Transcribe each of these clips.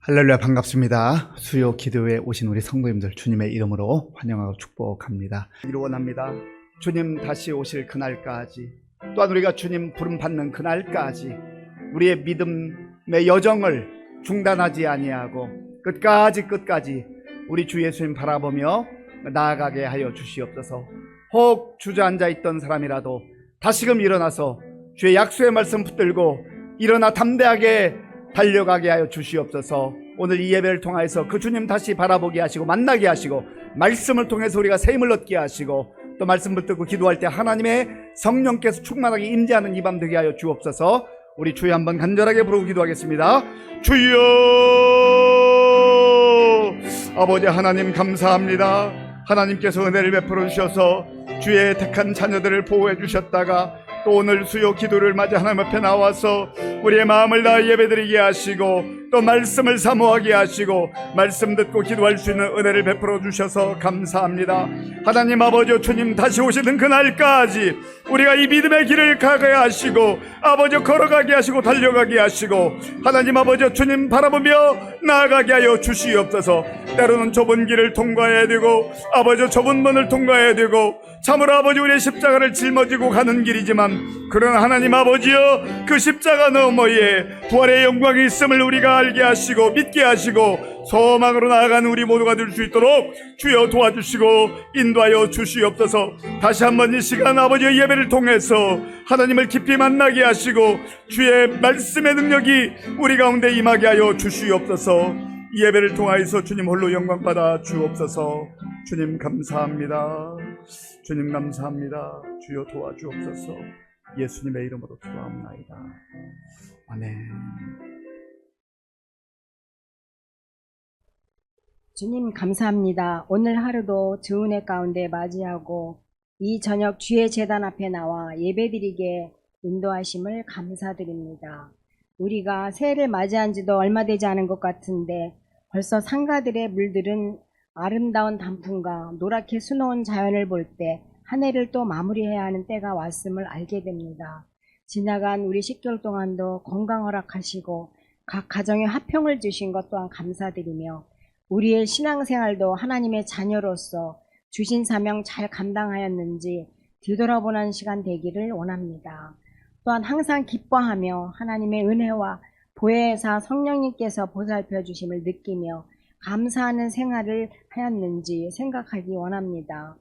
할렐루야, 반갑습니다. 수요 기도에 오신 우리 성도님들 주님의 이름으로 환영하고 축복합니다. 이루 원합니다. 주님 다시 오실 그날까지, 또한 우리가 주님 부름 받는 그날까지 우리의 믿음의 여정을 중단하지 아니하고 끝까지 우리 주 예수님 바라보며 나아가게 하여 주시옵소서. 혹 주저앉아 있던 사람이라도 다시금 일어나서 주의 약속의 말씀 붙들고 일어나 담대하게 달려가게 하여 주시옵소서. 오늘 이 예배를 통해서 그 주님 다시 바라보게 하시고 만나게 하시고 말씀을 통해서 우리가 새 힘을 얻게 하시고 또 말씀 붙들고 기도할 때 하나님의 성령께서 충만하게 임재하는 이 밤 되게 하여 주옵소서. 우리 주여 한번 간절하게 부르고 기도하겠습니다. 주여, 아버지 하나님 감사합니다. 하나님께서 은혜를 베풀어 주셔서 주의 택한 자녀들을 보호해 주셨다가 또 오늘 수요 기도를 맞아 하나님 앞에 나와서 우리의 마음을 다해 예배드리게 하시고 또 말씀을 사모하게 하시고 말씀 듣고 기도할 수 있는 은혜를 베풀어 주셔서 감사합니다. 하나님 아버지, 주님 다시 오시는 그날까지 우리가 이 믿음의 길을 가게 하시고 아버지 걸어가게 하시고 달려가게 하시고 하나님 아버지 주님 바라보며 나아가게 하여 주시옵소서. 때로는 좁은 길을 통과해야 되고 아버지 좁은 문을 통과해야 되고 참으로 아버지 우리의 십자가를 짊어지고 가는 길이지만 그러나 하나님 아버지여 그 십자가 너머에 부활의 영광이 있음을 우리가 알게 하시고 믿게 하시고 소망으로 나아가는 우리 모두가 될 수 있도록 주여 도와주시고 인도하여 주시옵소서. 다시 한번 이 시간 아버지의 예배를 통해서 하나님을 깊이 만나게 하시고 주의 말씀의 능력이 우리 가운데 임하게 하여 주시옵소서. 이 예배를 통하여서 주님 홀로 영광 받아 주옵소서. 주님 감사합니다. 주님 감사합니다. 주여 도와주옵소서. 예수님의 이름으로 기도합나이다. 아멘. 주님 감사합니다. 오늘 하루도 주 은혜 가운데 맞이하고 이 저녁 주의 제단 앞에 나와 예배드리게 인도하심을 감사드립니다. 우리가 새해를 맞이한 지도 얼마 되지 않은 것 같은데 벌써 상가들의 물들은 아름다운 단풍과 노랗게 수놓은 자연을 볼 때 한 해를 또 마무리해야 하는 때가 왔음을 알게 됩니다. 지나간 우리 10개월 동안도 건강 허락하시고 각 가정에 화평을 주신 것 또한 감사드리며 우리의 신앙생활도 하나님의 자녀로서 주신 사명 잘 감당하였는지 뒤돌아보는 시간 되기를 원합니다. 또한 항상 기뻐하며 하나님의 은혜와 보혜사 성령님께서 보살펴 주심을 느끼며 감사하는 생활을 하였는지 생각하기 원합니다.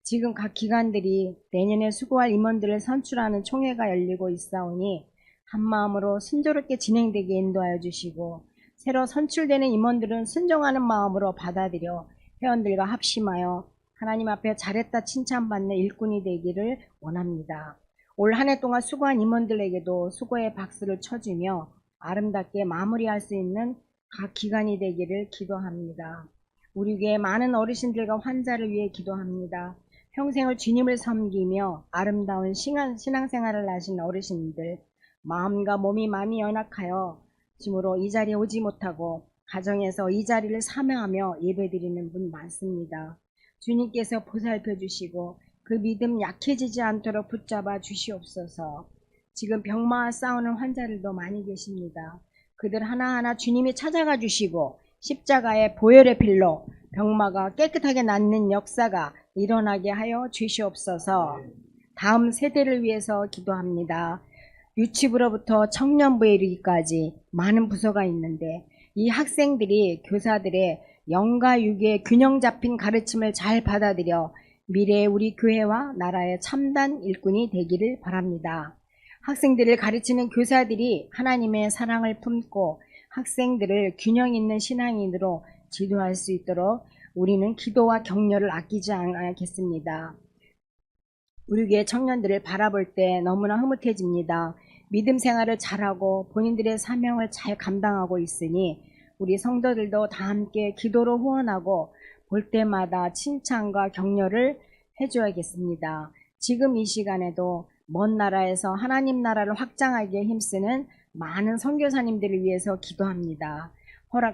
지금 각 기관들이 내년에 수고할 임원들을 선출하는 총회가 열리고 있사오니 한마음으로 순조롭게 진행되게 인도하여 주시고 새로 선출되는 임원들은 순종하는 마음으로 받아들여 회원들과 합심하여 하나님 앞에 잘했다 칭찬받는 일꾼이 되기를 원합니다. 올 한 해 동안 수고한 임원들에게도 수고의 박수를 쳐주며 아름답게 마무리할 수 있는 각 기관이 되기를 기도합니다. 우리 교회 많은 어르신들과 환자를 위해 기도합니다. 평생을 주님을 섬기며 아름다운 신앙생활을 하신 어르신들, 마음과 몸이 많이 연약하여 짐으로 이 자리에 오지 못하고 가정에서 이 자리를 사명하며 예배드리는 분 많습니다. 주님께서 보살펴 주시고 그 믿음 약해지지 않도록 붙잡아 주시옵소서. 지금 병마와 싸우는 환자들도 많이 계십니다. 그들 하나하나 주님이 찾아가 주시고 십자가의 보혈의 필로 병마가 깨끗하게 낫는 역사가 일어나게 하여 주시옵소서. 다음 세대를 위해서 기도합니다. 유치부로부터 청년부에 이르기까지 많은 부서가 있는데 이 학생들이 교사들의 영과 육의 균형 잡힌 가르침을 잘 받아들여 미래의 우리 교회와 나라의 참단 일꾼이 되기를 바랍니다. 학생들을 가르치는 교사들이 하나님의 사랑을 품고 학생들을 균형 있는 신앙인으로 지도할 수 있도록 우리는 기도와 격려를 아끼지 않겠습니다. 우리 교회 청년들을 바라볼 때 너무나 흐뭇해집니다. 믿음 생활을 잘하고 본인들의 사명을 잘 감당하고 있으니 우리 성도들도 다 함께 기도로 후원하고 볼 때마다 칭찬과 격려를 해줘야겠습니다. 지금 이 시간에도 먼 나라에서 하나님 나라를 확장하기에 힘쓰는 많은 선교사님들을 위해서 기도합니다.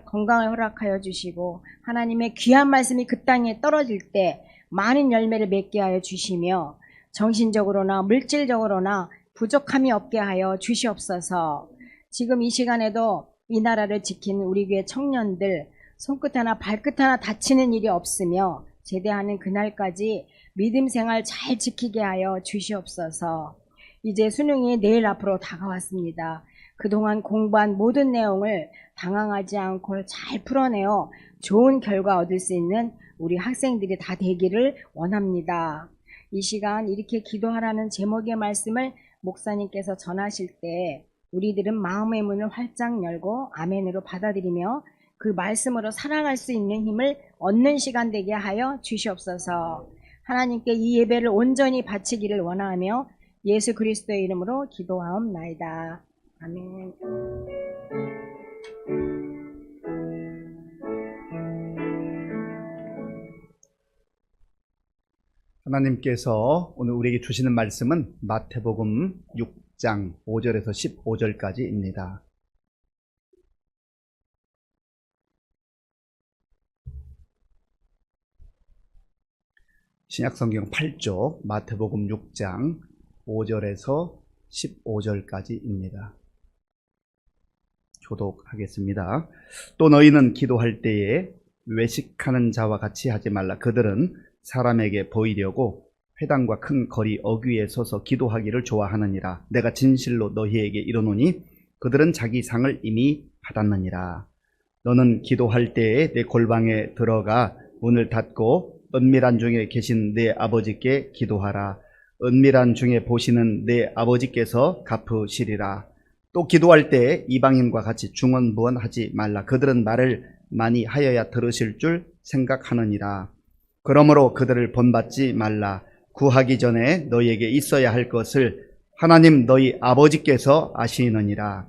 건강을 허락하여 주시고 하나님의 귀한 말씀이 그 땅에 떨어질 때 많은 열매를 맺게 하여 주시며 정신적으로나 물질적으로나 부족함이 없게 하여 주시옵소서. 지금 이 시간에도 이 나라를 지키는 우리 교회 청년들 손끝 하나 발끝 하나 다치는 일이 없으며 제대하는 그날까지 믿음 생활 잘 지키게 하여 주시옵소서. 이제 수능이 내일 앞으로 다가왔습니다. 그동안 공부한 모든 내용을 당황하지 않고 잘 풀어내어 좋은 결과 얻을 수 있는 우리 학생들이 다 되기를 원합니다. 이 시간 이렇게 기도하라는 제목의 말씀을 목사님께서 전하실 때 우리들은 마음의 문을 활짝 열고 아멘으로 받아들이며 그 말씀으로 살아갈 수 있는 힘을 얻는 시간 되게 하여 주시옵소서. 하나님께 이 예배를 온전히 바치기를 원하며 예수 그리스도의 이름으로 기도하옵나이다. 아멘. 하나님께서 오늘 우리에게 주시는 말씀은 마태복음 6장 5절에서 15절까지입니다. 신약성경 8쪽 마태복음 6장 5절에서 15절까지입니다. 교독하겠습니다. 또 너희는 기도할 때에 외식하는 자와 같이 하지 말라. 그들은 사람에게 보이려고 회당과 큰 거리 어귀에 서서 기도하기를 좋아하느니라. 내가 진실로 너희에게 이르노니 그들은 자기 상을 이미 받았느니라. 너는 기도할 때에 내 골방에 들어가 문을 닫고 은밀한 중에 계신 내 아버지께 기도하라. 은밀한 중에 보시는 내 아버지께서 갚으시리라. 또 기도할 때 이방인과 같이 중언부언하지 말라. 그들은 말을 많이 하여야 들으실 줄 생각하느니라. 그러므로 그들을 본받지 말라. 구하기 전에 너희에게 있어야 할 것을 하나님 너희 아버지께서 아시느니라.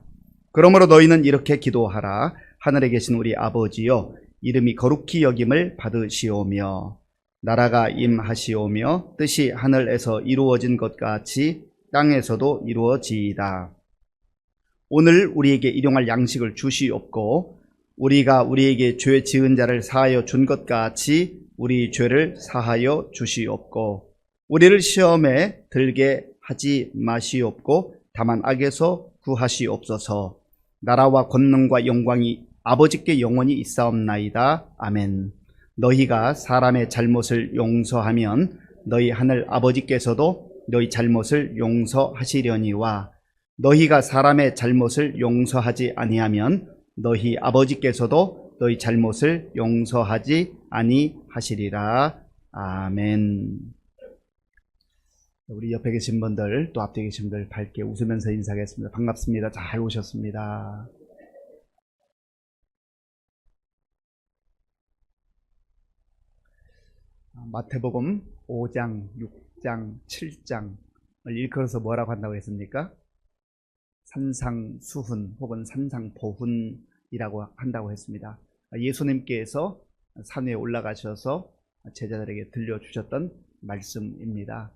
그러므로 너희는 이렇게 기도하라. 하늘에 계신 우리 아버지여, 이름이 거룩히 여김을 받으시오며 나라가 임하시오며 뜻이 하늘에서 이루어진 것 같이 땅에서도 이루어지이다. 오늘 우리에게 일용할 양식을 주시옵고 우리가 우리에게 죄 지은 자를 사하여 준 것 같이 우리 죄를 사하여 주시옵고 우리를 시험에 들게 하지 마시옵고 다만 악에서 구하시옵소서. 나라와 권능과 영광이 아버지께 영원히 있사옵나이다. 아멘. 너희가 사람의 잘못을 용서하면 너희 하늘 아버지께서도 너희 잘못을 용서하시려니와 너희가 사람의 잘못을 용서하지 아니하면 너희 아버지께서도 너희 잘못을 용서하지 아니하시리라. 아멘. 우리 옆에 계신 분들 또 앞에 계신 분들 밝게 웃으면서 인사하겠습니다. 반갑습니다. 잘 오셨습니다. 마태복음 5장, 6장, 7장을 일컬어서 뭐라고 한다고 했습니까? 산상수훈 혹은 산상보훈이라고 한다고 했습니다. 예수님께서 산 위에 올라가셔서 제자들에게 들려주셨던 말씀입니다.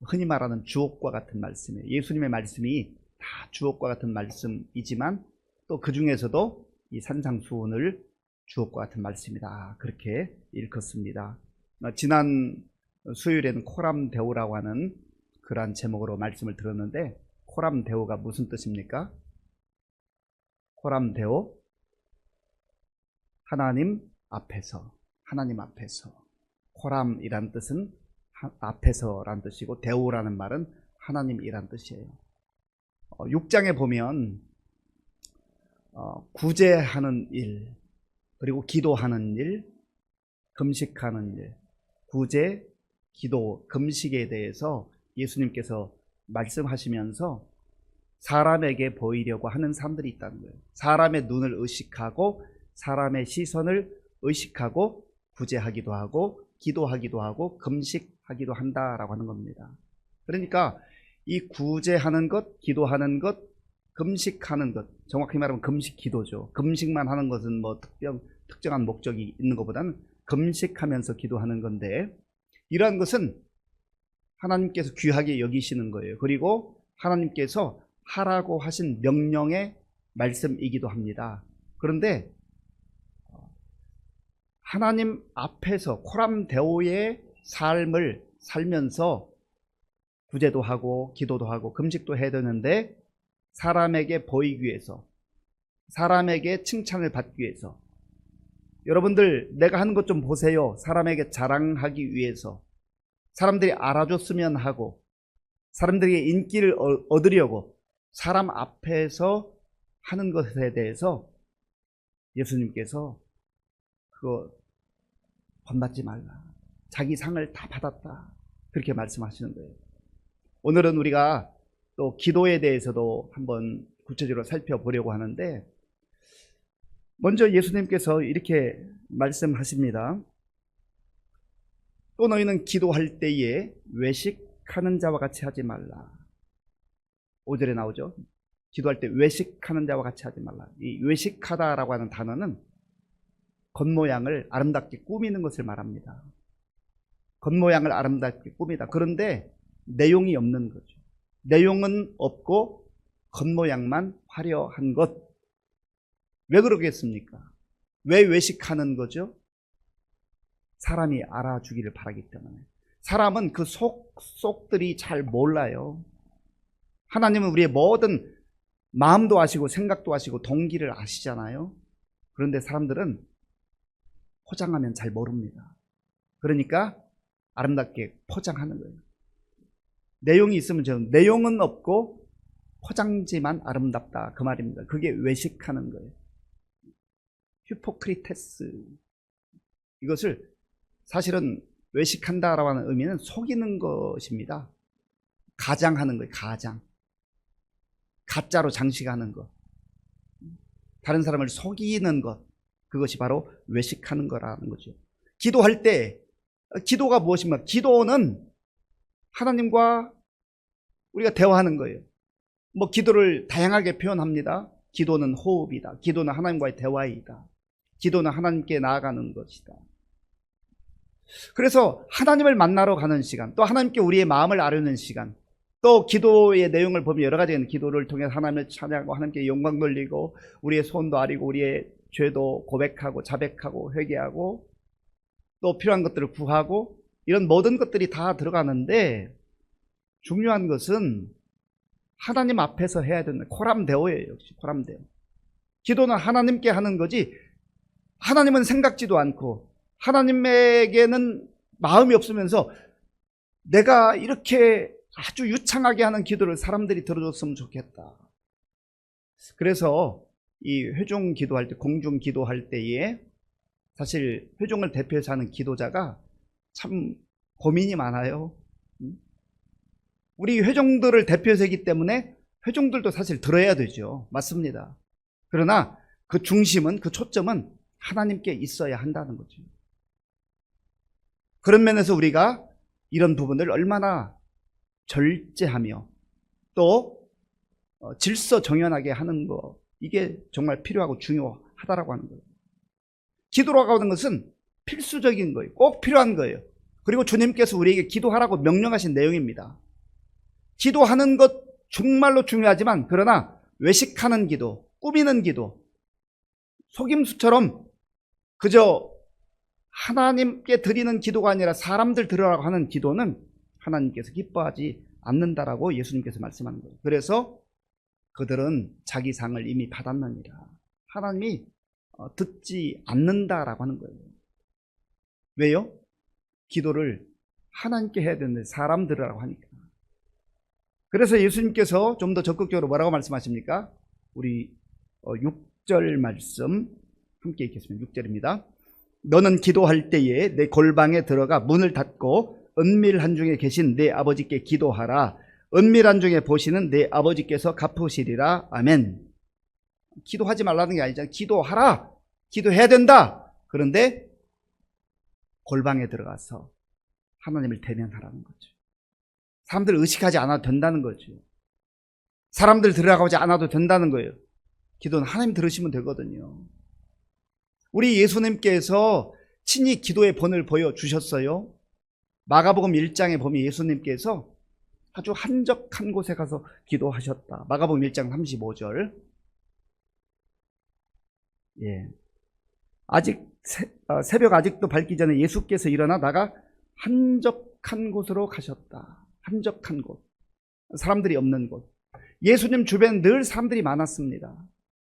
흔히 말하는 주옥과 같은 말씀이에요. 예수님의 말씀이 다 주옥과 같은 말씀이지만 또 그 중에서도 이 산상수훈을 주옥과 같은 말씀이다. 그렇게 일컫습니다. 지난 수요일에는 코람데오라고 하는 그러한 제목으로 말씀을 들었는데 코람데오가 무슨 뜻입니까? 코람데오, 하나님 앞에서, 하나님 앞에서. 코람이란 뜻은 앞에서란 뜻이고 데오라는 말은 하나님이란 뜻이에요. 6장에 보면 구제하는 일, 그리고 기도하는 일, 금식하는 일, 구제, 기도, 금식에 대해서 예수님께서 말씀하시면서 사람에게 보이려고 하는 사람들이 있다는 거예요. 사람의 눈을 의식하고 사람의 시선을 의식하고 구제하기도 하고 기도하기도 하고 금식하기도 한다라고 하는 겁니다. 그러니까 이 구제하는 것, 기도하는 것, 금식하는 것, 정확히 말하면 금식 기도죠. 금식만 하는 것은 뭐 특정한 목적이 있는 것보다는 금식하면서 기도하는 건데 이러한 것은 하나님께서 귀하게 여기시는 거예요. 그리고 하나님께서 하라고 하신 명령의 말씀이기도 합니다. 그런데 하나님 앞에서 코람데오의 삶을 살면서 구제도 하고 기도도 하고 금식도 해야 되는데 사람에게 보이기 위해서 사람에게 칭찬을 받기 위해서, 여러분들 내가 하는 것 좀 보세요. 사람에게 자랑하기 위해서, 사람들이 알아줬으면 하고, 사람들에게 인기를 얻으려고 사람 앞에서 하는 것에 대해서 예수님께서 그거 본받지 말라. 자기 상을 다 받았다. 그렇게 말씀하시는 거예요. 오늘은 우리가 또 기도에 대해서도 한번 구체적으로 살펴보려고 하는데, 먼저 예수님께서 이렇게 말씀하십니다. 또 너희는 기도할 때에 외식하는 자와 같이 하지 말라. 5절에 나오죠. 기도할 때 외식하는 자와 같이 하지 말라. 이 외식하다라고 하는 단어는 겉모양을 아름답게 꾸미는 것을 말합니다. 겉모양을 아름답게 꾸미다. 그런데 내용이 없는 거죠. 내용은 없고 겉모양만 화려한 것. 왜 그러겠습니까? 왜 외식하는 거죠? 사람이 알아주기를 바라기 때문에. 사람은 그 속들이 잘 몰라요. 하나님은 우리의 모든 마음도 아시고 생각도 아시고 동기를 아시잖아요. 그런데 사람들은 포장하면 잘 모릅니다. 그러니까 아름답게 포장하는 거예요. 내용이 있으면 저는 내용은 없고 포장지만 아름답다, 그 말입니다. 그게 외식하는 거예요. 휴포크리테스. 이것을 사실은 외식한다라고 하는 의미는 속이는 것입니다. 가장하는 거예요. 가장. 가짜로 장식하는 것. 다른 사람을 속이는 것. 그것이 바로 외식하는 거라는 거죠. 기도할 때, 기도가 무엇입니까? 기도는 하나님과 우리가 대화하는 거예요. 뭐 기도를 다양하게 표현합니다. 기도는 호흡이다. 기도는 하나님과의 대화이다. 기도는 하나님께 나아가는 것이다. 그래서 하나님을 만나러 가는 시간, 또 하나님께 우리의 마음을 아뢰는 시간, 또 기도의 내용을 보면 여러 가지 기도를 통해 하나님을 찬양하고 하나님께 영광 돌리고 우리의 소원도 아뢰고 우리의 죄도 고백하고 자백하고 회개하고 또 필요한 것들을 구하고 이런 모든 것들이 다 들어가는데, 중요한 것은 하나님 앞에서 해야 되는 코람데오예요. 역시 코람데오. 기도는 하나님께 하는 거지, 하나님은 생각지도 않고 하나님에게는 마음이 없으면서 내가 이렇게 아주 유창하게 하는 기도를 사람들이 들어줬으면 좋겠다. 그래서 이 회중 기도할 때, 공중 기도할 때에 사실 회중을 대표해서 하는 기도자가 참 고민이 많아요. 우리 회중들을 대표해서 하기 때문에 회중들도 사실 들어야 되죠. 맞습니다. 그러나 그 중심은, 그 초점은 하나님께 있어야 한다는 거죠. 그런 면에서 우리가 이런 부분을 얼마나 절제하며 또 질서정연하게 하는 거, 이게 정말 필요하고 중요하다라고 하는 거예요. 기도라고 하는 것은 필수적인 거예요. 꼭 필요한 거예요. 그리고 주님께서 우리에게 기도하라고 명령하신 내용입니다. 기도하는 것 정말로 중요하지만, 그러나 외식하는 기도, 꾸미는 기도, 속임수처럼 그저 하나님께 드리는 기도가 아니라 사람들 들으라고 하는 기도는 하나님께서 기뻐하지 않는다라고 예수님께서 말씀하는 거예요. 그래서 그들은 자기 상을 이미 받았느니라. 하나님이 듣지 않는다라고 하는 거예요. 왜요? 기도를 하나님께 해야 되는데 사람 들으라고 하니까. 그래서 예수님께서 좀 더 적극적으로 뭐라고 말씀하십니까? 우리 6절 말씀 함께 읽겠습니다. 6절입니다. 너는 기도할 때에 내 골방에 들어가 문을 닫고 은밀한 중에 계신 내 아버지께 기도하라. 은밀한 중에 보시는 내 아버지께서 갚으시리라. 아멘. 기도하지 말라는 게 아니잖아요. 기도하라. 기도해야 된다. 그런데 골방에 들어가서 하나님을 대면하라는 거죠. 사람들 의식하지 않아도 된다는 거죠. 사람들 들으라고 하지 않아도 된다는 거예요. 기도는 하나님 들으시면 되거든요. 우리 예수님께서 친히 기도의 본을 보여주셨어요. 마가복음 1장에 보면 예수님께서 아주 한적한 곳에 가서 기도하셨다. 마가복음 1장 35절. 예. 아직 새벽 아직도 밝기 전에 예수께서 일어나 나가 한적한 곳으로 가셨다. 한적한 곳. 사람들이 없는 곳. 예수님 주변 늘 사람들이 많았습니다.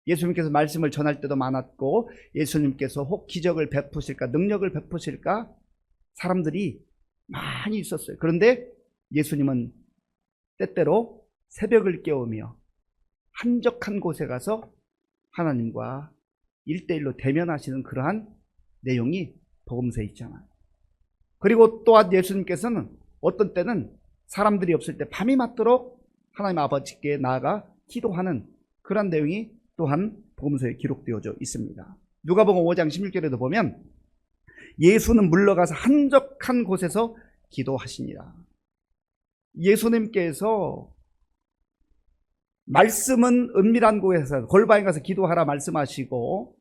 예수님께서 말씀을 전할 때도 많았고, 예수님께서 혹 기적을 베푸실까, 능력을 베푸실까 사람들이 많이 있었어요. 그런데 예수님은 때때로 새벽을 깨우며 한적한 곳에 가서 하나님과 1대1로 대면하시는 그러한 내용이 복음서에 있잖아요. 그리고 또한 예수님께서는 어떤 때는 사람들이 없을 때 밤이 맞도록 하나님 아버지께 나아가 기도하는 그런 내용이 또한 복음서에 기록되어져 있습니다. 누가복음 5장 16절에도 보면 예수는 물러가서 한적한 곳에서 기도하시니라. 예수님께서 말씀은 은밀한 곳에서 골방에 가서 기도하라 말씀하시고,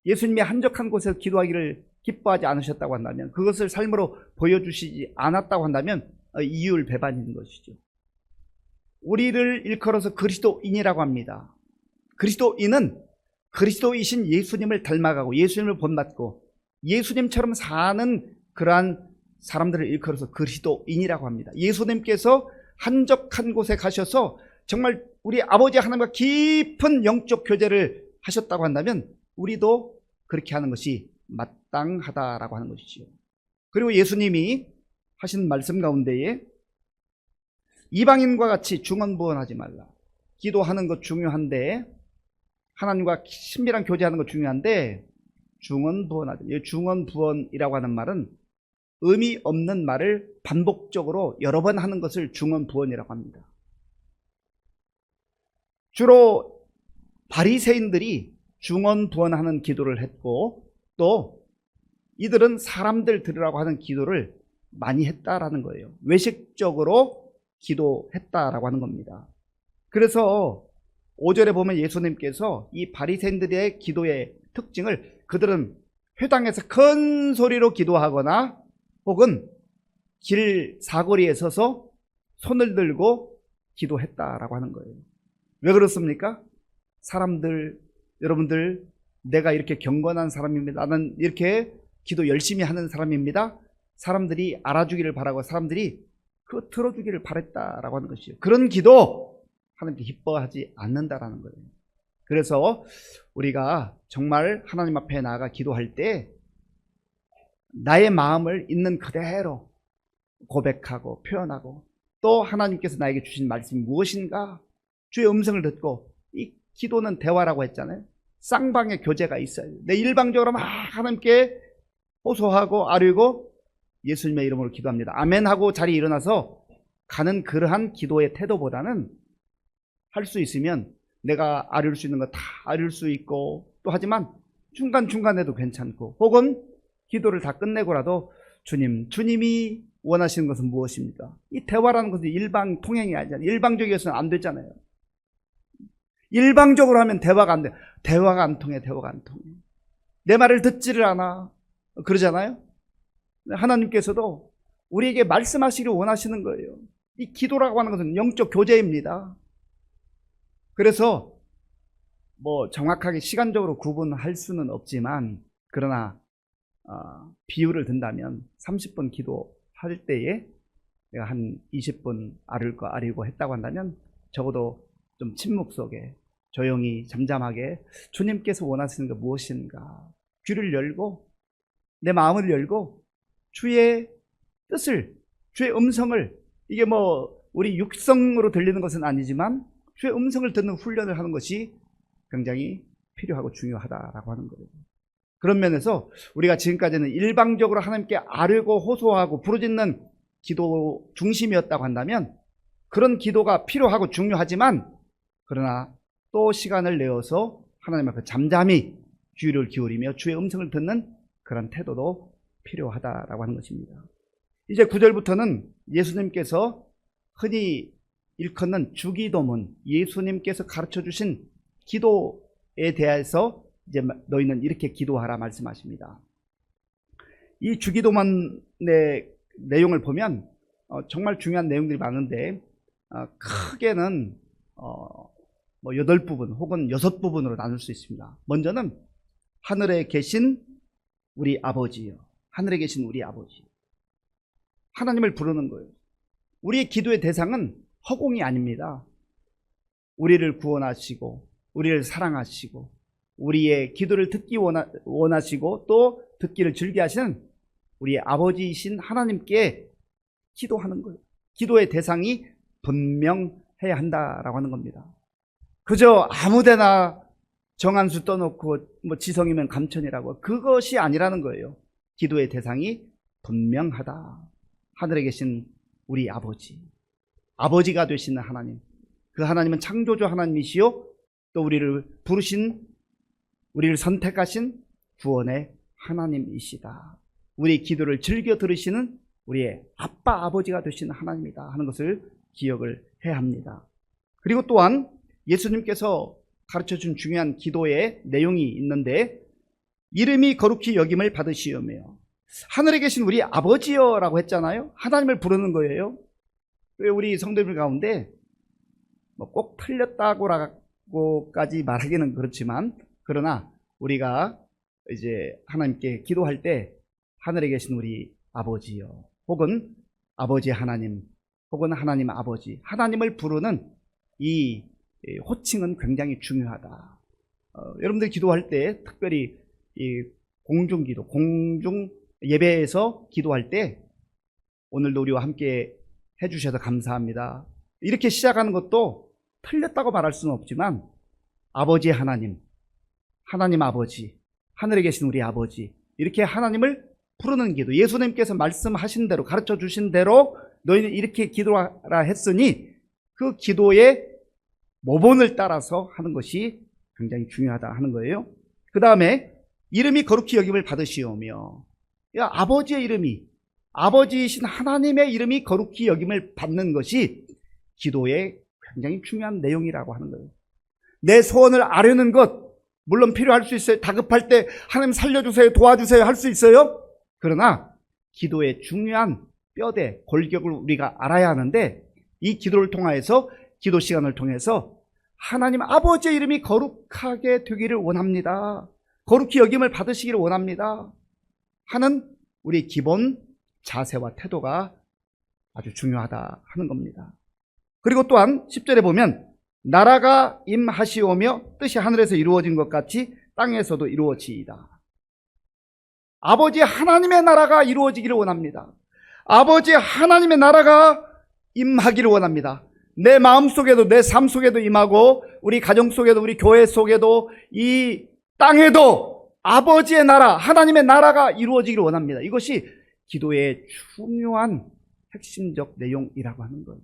예수님이 한적한 곳에서 기도하기를 기뻐하지 않으셨다고 한다면, 그것을 삶으로 보여주시지 않았다고 한다면 이율배반인 것이죠. 우리를 일컬어서 그리스도인이라고 합니다. 그리스도인은 그리스도이신 예수님을 닮아가고 예수님을 본받고 예수님처럼 사는 그러한 사람들을 일컬어서 그리스도인이라고 합니다. 예수님께서 한적한 곳에 가셔서 정말 우리 아버지 하나님과 깊은 영적 교제를 하셨다고 한다면 우리도 그렇게 하는 것이 마땅하다라고 하는 것이죠. 그리고 예수님이 하신 말씀 가운데에 이방인과 같이 중언부언하지 말라. 기도하는 것 중요한데, 하나님과 친밀한 교제하는 것 중요한데 중언부언하지. 중언부언이라고 하는 말은 의미 없는 말을 반복적으로 여러 번 하는 것을 중언부언이라고 합니다. 주로 바리새인들이 중언부언하는 기도를 했고, 또 이들은 사람들 들으라고 하는 기도를 많이 했다라는 거예요. 외식적으로 기도했다라고 하는 겁니다. 그래서 5절에 보면 예수님께서 이 바리새인들의 기도의 특징을, 그들은 회당에서 큰 소리로 기도하거나 혹은 길 사거리에 서서 손을 들고 기도했다라고 하는 거예요. 왜 그렇습니까? 사람들, 여러분들, 내가 이렇게 경건한 사람입니다. 나는 이렇게 기도 열심히 하는 사람입니다. 사람들이 알아주기를 바라고 사람들이 그거 들어주기를 바랬다라고 하는 것이죠. 그런 기도 하나님께 기뻐하지 않는다라는 거예요. 그래서 우리가 정말 하나님 앞에 나아가 기도할 때 나의 마음을 있는 그대로 고백하고 표현하고, 또 하나님께서 나에게 주신 말씀이 무엇인가 주의 음성을 듣고, 이 기도는 대화라고 했잖아요. 쌍방의 교제가 있어요. 내 일방적으로 막 하나님께 호소하고 아뢰고 예수님의 이름으로 기도합니다, 아멘 하고 자리에 일어나서 가는 그러한 기도의 태도보다는 할 수 있으면 내가 아뢰을 수 있는 거 다 아뢰을 수 있고, 또 하지만 중간중간에도 괜찮고, 혹은 기도를 다 끝내고라도 주님이 원하시는 것은 무엇입니까? 이 대화라는 것은 일방 통행이 아니잖아요. 일방적이어서는 안 되잖아요. 일방적으로 하면 대화가 안 돼. 대화가 안 통해. 내 말을 듣지를 않아. 그러잖아요. 하나님께서도 우리에게 말씀하시기를 원하시는 거예요. 이 기도라고 하는 것은 영적 교제입니다. 그래서 정확하게 시간적으로 구분할 수는 없지만, 그러나 비율을 든다면 30분 기도할 때에 내가 한 20분 아뢰고 했다고 한다면, 적어도 좀 침묵 속에 조용히 잠잠하게 주님께서 원하시는 게 무엇인가 귀를 열고 내 마음을 열고 주의 뜻을, 주의 음성을, 이게 우리 육성으로 들리는 것은 아니지만 주의 음성을 듣는 훈련을 하는 것이 굉장히 필요하고 중요하다라고 하는 거예요. 그런 면에서 우리가 지금까지는 일방적으로 하나님께 아뢰고 호소하고 부르짖는 기도 중심이었다고 한다면, 그런 기도가 필요하고 중요하지만, 그러나 또 시간을 내어서 하나님 앞에 잠잠히 귀를 기울이며 주의 음성을 듣는 그런 태도도 필요하다라고 하는 것입니다. 이제 9절부터는 예수님께서 흔히 일컫는 주기도문, 예수님께서 가르쳐 주신 기도에 대해서 이제 너희는 이렇게 기도하라 말씀하십니다. 이 주기도문의 내용을 보면 정말 중요한 내용들이 많은데, 크게는 8부분 혹은 6부분으로 나눌 수 있습니다. 먼저는 하늘에 계신 우리 아버지요. 하늘에 계신 우리 아버지. 하나님을 부르는 거예요. 우리의 기도의 대상은 허공이 아닙니다. 우리를 구원하시고 우리를 사랑하시고 우리의 기도를 듣기 원하시고 또 듣기를 즐겨하시는 우리의 아버지이신 하나님께 기도하는 거예요. 기도의 대상이 분명해야 한다라고 하는 겁니다. 그저 아무데나 정한수 떠놓고 뭐 지성이면 감천이라고, 그것이 아니라는 거예요. 기도의 대상이 분명하다. 하늘에 계신 우리 아버지, 아버지가 되시는 하나님, 그 하나님은 창조주 하나님이시요 또 우리를 부르신, 우리를 선택하신 구원의 하나님이시다. 우리 기도를 즐겨 들으시는 우리의 아빠 아버지가 되시는 하나님이다 하는 것을 기억을 해야 합니다. 그리고 또한 예수님께서 가르쳐준 중요한 기도의 내용이 있는데, 이름이 거룩히 여김을 받으시오며, 하늘에 계신 우리 아버지여라고 했잖아요. 하나님을 부르는 거예요. 왜 우리 성도들 가운데 꼭 틀렸다고까지 말하기는 그렇지만, 그러나 우리가 이제 하나님께 기도할 때 하늘에 계신 우리 아버지여, 혹은 아버지 하나님, 혹은 하나님 아버지, 하나님을 부르는 이 호칭은 굉장히 중요하다. 여러분들 기도할 때, 특별히 이 공중기도, 공중 예배에서 기도할 때 오늘도 우리와 함께 해주셔서 감사합니다. 이렇게 시작하는 것도 틀렸다고 말할 수는 없지만, 아버지 하나님, 하나님 아버지, 하늘에 계신 우리 아버지, 이렇게 하나님을 부르는 기도, 예수님께서 말씀하신 대로, 가르쳐 주신 대로 너희는 이렇게 기도하라 했으니 그 기도의 모본을 따라서 하는 것이 굉장히 중요하다 하는 거예요. 그 다음에 이름이 거룩히 여김을 받으시오며, 아버지의 이름이, 아버지이신 하나님의 이름이 거룩히 여김을 받는 것이 기도의 굉장히 중요한 내용이라고 하는 거예요. 내 소원을 아뢰는 것 물론 필요할 수 있어요. 다급할 때 하나님 살려주세요, 도와주세요 할 수 있어요. 그러나 기도의 중요한 뼈대, 골격을 우리가 알아야 하는데, 이 기도를 통하여서, 기도 시간을 통해서 하나님 아버지의 이름이 거룩하게 되기를 원합니다, 거룩히 여김을 받으시기를 원합니다 하는 우리 기본 자세와 태도가 아주 중요하다 하는 겁니다. 그리고 또한 10절에 보면 나라가 임하시오며 뜻이 하늘에서 이루어진 것 같이 땅에서도 이루어지이다. 아버지 하나님의 나라가 이루어지기를 원합니다. 아버지 하나님의 나라가 임하기를 원합니다. 내 마음속에도, 내 삶 속에도 임하고, 우리 가정 속에도, 우리 교회 속에도, 이 땅에도 아버지의 나라, 하나님의 나라가 이루어지기를 원합니다. 이것이 기도의 중요한 핵심적 내용이라고 하는 거예요.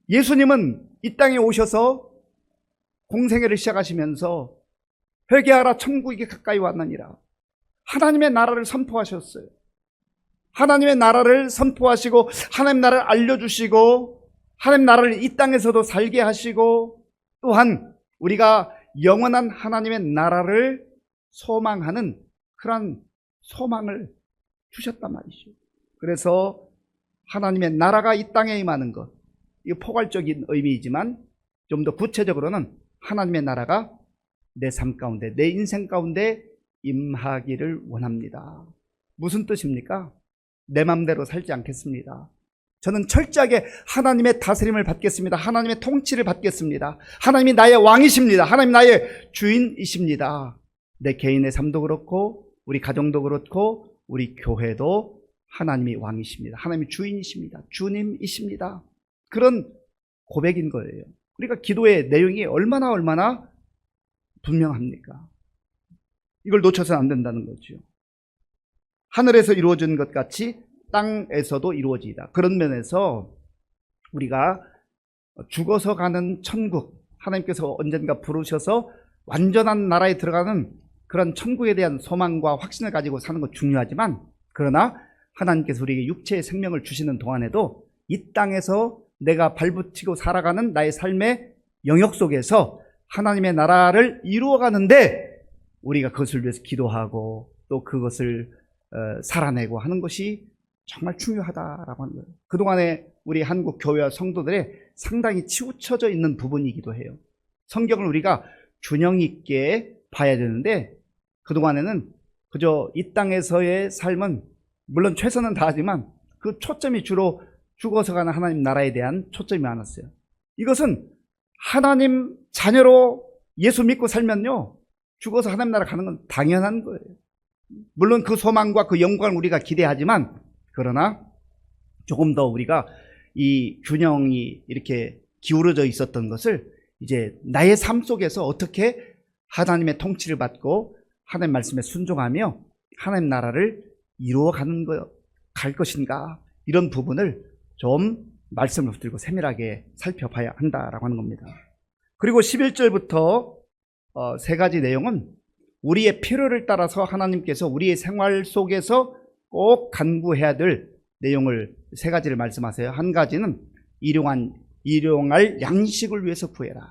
예수님은 이 땅에 오셔서 공생애를 시작하시면서 회개하라, 천국이 가까이 왔느니라, 하나님의 나라를 선포하셨어요. 하나님의 나라를 선포하시고, 하나님 나라를 알려주시고, 하나님 나라를 이 땅에서도 살게 하시고, 또한 우리가 영원한 하나님의 나라를 소망하는 그런 소망을 주셨단 말이죠. 그래서 하나님의 나라가 이 땅에 임하는 것, 이거 포괄적인 의미이지만 좀 더 구체적으로는 하나님의 나라가 내 삶 가운데, 내 인생 가운데 임하기를 원합니다. 무슨 뜻입니까? 내 맘대로 살지 않겠습니다. 저는 철저하게 하나님의 다스림을 받겠습니다. 하나님의 통치를 받겠습니다. 하나님이 나의 왕이십니다. 하나님 나의 주인이십니다. 내 개인의 삶도 그렇고, 우리 가정도 그렇고, 우리 교회도 하나님이 왕이십니다. 하나님이 주인이십니다. 주님이십니다. 그런 고백인 거예요. 우리가 기도의 내용이 얼마나 분명합니까? 이걸 놓쳐서는 안 된다는 거죠. 하늘에서 이루어진 것 같이 땅에서도 이루어지다. 그런 면에서 우리가 죽어서 가는 천국, 하나님께서 언젠가 부르셔서 완전한 나라에 들어가는 그런 천국에 대한 소망과 확신을 가지고 사는 것 중요하지만, 그러나 하나님께서 우리에게 육체의 생명을 주시는 동안에도 이 땅에서 내가 발붙이고 살아가는 나의 삶의 영역 속에서 하나님의 나라를 이루어가는데 우리가 그것을 위해서 기도하고 또 그것을 살아내고 하는 것이 정말 중요하다라고 하는 거예요. 그동안에 우리 한국 교회와 성도들의 상당히 치우쳐져 있는 부분이기도 해요. 성경을 우리가 균형 있게 봐야 되는데, 그동안에는 그저 이 땅에서의 삶은 물론 최선은 다하지만 그 초점이 주로 죽어서 가는 하나님 나라에 대한 초점이 많았어요. 이것은 하나님 자녀로 예수 믿고 살면요, 죽어서 하나님 나라 가는 건 당연한 거예요. 물론 그 소망과 그 영광을 우리가 기대하지만, 그러나 조금 더 우리가 이 균형이 이렇게 기울어져 있었던 것을 이제 나의 삶 속에서 어떻게 하나님의 통치를 받고 하나님 말씀에 순종하며 하나님 나라를 이루어가는 갈 것인가, 이런 부분을 좀 말씀을 붙들고 세밀하게 살펴봐야 한다라고 하는 겁니다. 그리고 11절부터 세 가지 내용은 우리의 필요를 따라서 하나님께서 우리의 생활 속에서 꼭 간구해야 될 내용을 세 가지를 말씀하세요. 한 가지는 일용할 양식을 위해서 구해라.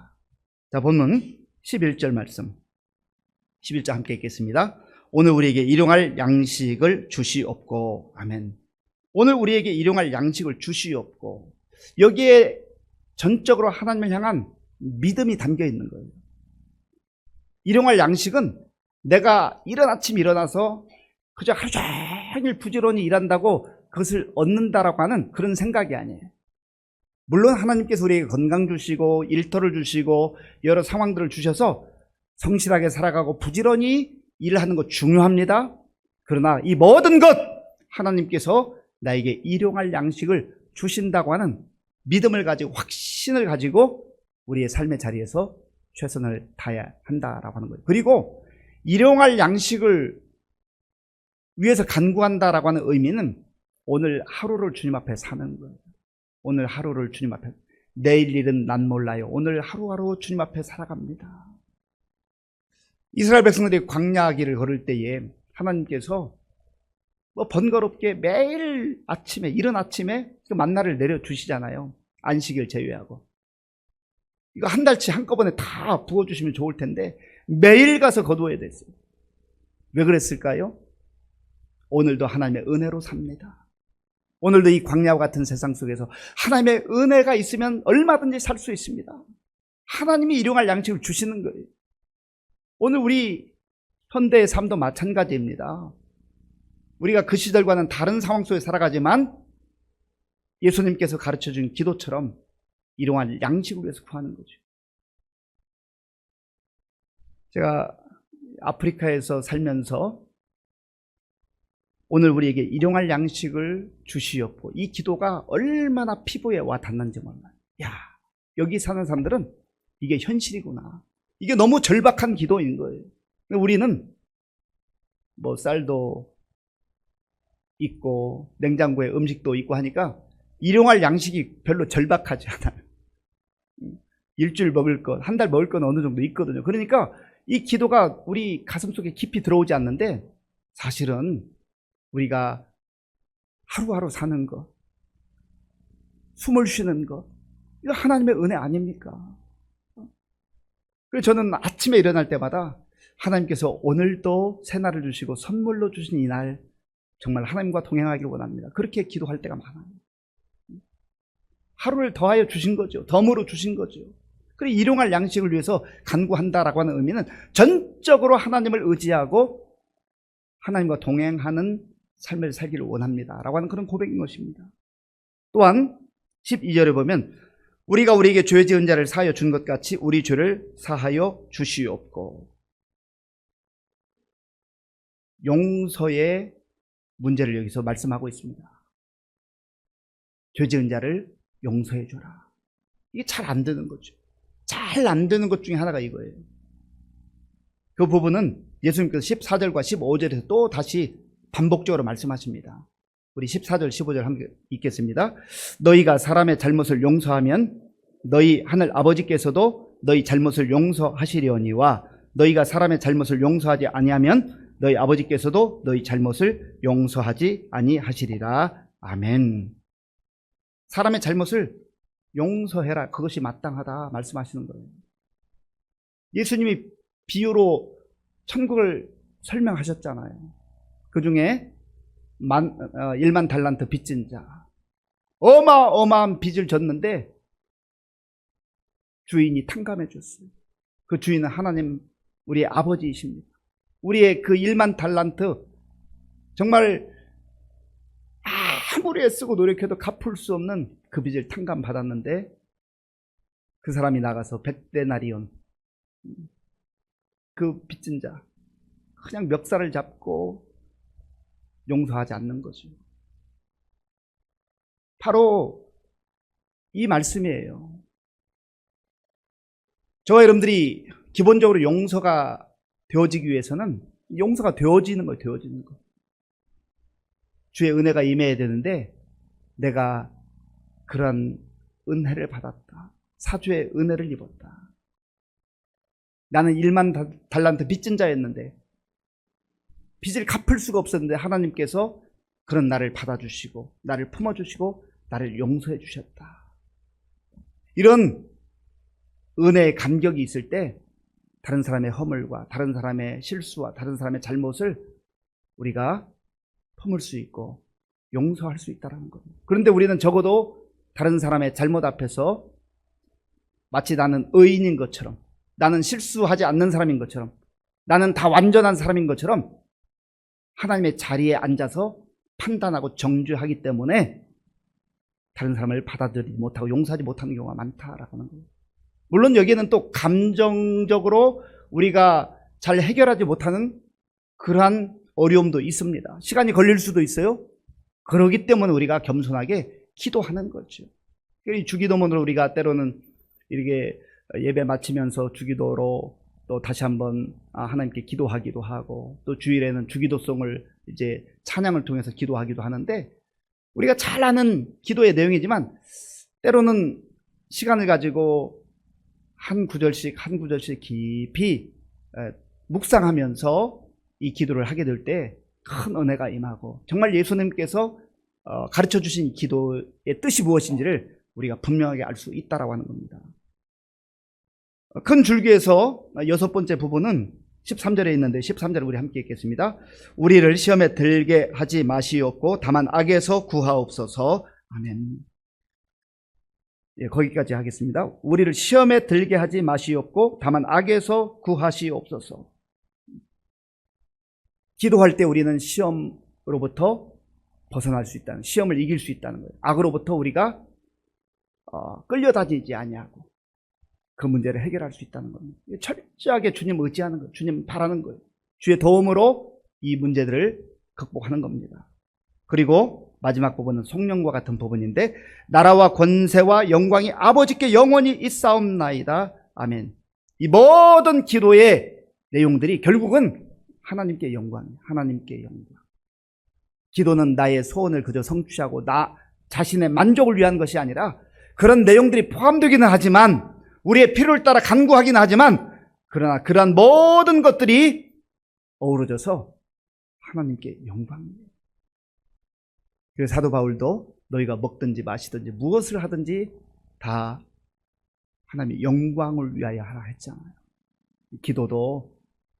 자, 본문 11절 말씀, 11절 함께 읽겠습니다. 오늘 우리에게 일용할 양식을 주시옵고. 아멘. 오늘 우리에게 일용할 양식을 주시옵고. 여기에 전적으로 하나님을 향한 믿음이 담겨 있는 거예요. 일용할 양식은 내가 이른 아침 일어나서 그저 하루 종일 부지런히 일한다고 그것을 얻는다라고 하는 그런 생각이 아니에요. 물론 하나님께서 우리에게 건강 주시고 일터를 주시고 여러 상황들을 주셔서 성실하게 살아가고 부지런히 일을 하는 것 중요합니다. 그러나 이 모든 것 하나님께서 나에게 일용할 양식을 주신다고 하는 믿음을 가지고, 확신을 가지고 우리의 삶의 자리에서 최선을 다해야 한다라고 하는 거예요. 그리고 일용할 양식을 위해서 간구한다라고 하는 의미는 오늘 하루를 주님 앞에 사는 거예요. 오늘 하루를 주님 앞에, 내일 일은 난 몰라요. 오늘 하루하루 주님 앞에 살아갑니다. 이스라엘 백성들이 광야길을 걸을 때에 하나님께서 번거롭게 매일 아침에, 이른 아침에 그 만나를 내려주시잖아요. 안식일 제외하고. 이거 한 달치 한꺼번에 다 부어주시면 좋을 텐데 매일 가서 거두어야 됐어요. 왜 그랬을까요? 오늘도 하나님의 은혜로 삽니다. 오늘도 이 광야와 같은 세상 속에서 하나님의 은혜가 있으면 얼마든지 살 수 있습니다. 하나님이 일용할 양식을 주시는 거예요. 오늘 우리 현대의 삶도 마찬가지입니다. 우리가 그 시절과는 다른 상황 속에 살아가지만 예수님께서 가르쳐준 기도처럼 일용할 양식을 위해서 구하는 거죠. 제가 아프리카에서 살면서 오늘 우리에게 일용할 양식을 주시옵고, 이 기도가 얼마나 피부에 와 닿는지 몰라요. 야, 여기 사는 사람들은 이게 현실이구나. 이게 너무 절박한 기도인 거예요. 우리는 쌀도 있고 냉장고에 음식도 있고 하니까 일용할 양식이 별로 절박하지 않아요. 일주일 먹을 것, 한 달 먹을 건 어느 정도 있거든요. 그러니까 이 기도가 우리 가슴속에 깊이 들어오지 않는데, 사실은 우리가 하루하루 사는 것, 숨을 쉬는 것, 이거 하나님의 은혜 아닙니까? 그래서 저는 아침에 일어날 때마다 하나님께서 오늘도 새날을 주시고 선물로 주신 이날 정말 하나님과 동행하기를 원합니다. 그렇게 기도할 때가 많아요. 하루를 더하여 주신 거죠. 덤으로 주신 거죠. 그리고 일용할 양식을 위해서 간구한다라고 하는 의미는 전적으로 하나님을 의지하고 하나님과 동행하는 삶을 살기를 원합니다 라고 하는 그런 고백인 것입니다. 또한 12절에 보면 우리가 우리에게 죄 지은 자를 사하여 준 것 같이 우리 죄를 사하여 주시옵고. 용서의 문제를 여기서 말씀하고 있습니다. 죄 지은 자를 용서해 줘라. 이게 잘 안 되는 거죠. 잘 안 되는 것 중에 하나가 이거예요. 그 부분은 예수님께서 14절과 15절에서 또 다시 반복적으로 말씀하십니다. 우리 14절 15절 함께 읽겠습니다. 너희가 사람의 잘못을 용서하면 너희 하늘 아버지께서도 너희 잘못을 용서하시려니와 너희가 사람의 잘못을 용서하지 아니하면 너희 아버지께서도 너희 잘못을 용서하지 아니하시리라. 아멘. 사람의 잘못을 용서해라. 그것이 마땅하다 말씀하시는 거예요. 예수님이 비유로 천국을 설명하셨잖아요. 그 중에 1만 달란트 빚진 자, 어마어마한 빚을 졌는데 주인이 탕감해 줬어요. 그 주인은 하나님, 우리의 아버지이십니다. 우리의 그 1만 달란트 정말 아무리 애쓰고 노력해도 갚을 수 없는 그 빚을 탕감받았는데 그 사람이 나가서 100데나리온, 그 빚진 자 그냥 멱살을 잡고 용서하지 않는 거죠. 바로 이 말씀이에요. 저와 여러분들이 기본적으로 용서가 되어지기 위해서는 용서가 되어지는 거예요. 되어지는 거. 주의 은혜가 임해야 되는데 내가 그런 은혜를 받았다. 사주의 은혜를 입었다. 나는 1만 달란트 빚진 자였는데 빚을 갚을 수가 없었는데 하나님께서 그런 나를 받아주시고 나를 품어주시고 나를 용서해 주셨다. 이런 은혜의 감격이 있을 때 다른 사람의 허물과 다른 사람의 실수와 다른 사람의 잘못을 우리가 품을 수 있고 용서할 수 있다는 겁니다. 그런데 우리는 적어도 다른 사람의 잘못 앞에서 마치 나는 의인인 것처럼, 나는 실수하지 않는 사람인 것처럼, 나는 다 완전한 사람인 것처럼 하나님의 자리에 앉아서 판단하고 정죄하기 때문에 다른 사람을 받아들이지 못하고 용서하지 못하는 경우가 많다라고 하는 거예요. 물론 여기에는 또 감정적으로 우리가 잘 해결하지 못하는 그러한 어려움도 있습니다. 시간이 걸릴 수도 있어요. 그러기 때문에 우리가 겸손하게 기도하는 거죠. 이 주기도문으로 우리가 때로는 이렇게 예배 마치면서 주기도로 또 다시 한번 하나님께 기도하기도 하고, 또 주일에는 주기도송을 이제 찬양을 통해서 기도하기도 하는데, 우리가 잘 아는 기도의 내용이지만 때로는 시간을 가지고 한 구절씩 한 구절씩 깊이 묵상하면서 이 기도를 하게 될 때 큰 은혜가 임하고, 정말 예수님께서 가르쳐 주신 기도의 뜻이 무엇인지를 우리가 분명하게 알 수 있다라고 하는 겁니다. 큰 줄기에서 6번째 부분은 13절에 있는데 13절을 우리 함께 읽겠습니다. 우리를 시험에 들게 하지 마시옵고 다만 악에서 구하옵소서. 아멘. 예, 거기까지 하겠습니다. 우리를 시험에 들게 하지 마시옵고 다만 악에서 구하시옵소서. 기도할 때 우리는 시험으로부터 벗어날 수 있다는, 시험을 이길 수 있다는 거예요. 악으로부터 우리가 끌려다니지 아니하고 그 문제를 해결할 수 있다는 겁니다. 철저하게 주님 의지하는 거예요. 주님 바라는 거예요. 주의 도움으로 이 문제들을 극복하는 겁니다. 그리고 마지막 부분은 성령과 같은 부분인데, 나라와 권세와 영광이 아버지께 영원히 있사옵나이다. 아멘. 이 모든 기도의 내용들이 결국은 하나님께 영광이에요. 하나님께 영광. 기도는 나의 소원을 그저 성취하고 나 자신의 만족을 위한 것이 아니라, 그런 내용들이 포함되기는 하지만, 우리의 필요를 따라 간구하기는 하지만, 그러나 그러한 모든 것들이 어우러져서 하나님께 영광이에요. 그래서 사도 바울도 너희가 먹든지 마시든지 무엇을 하든지 다 하나님의 영광을 위하여 하라 했잖아요. 기도도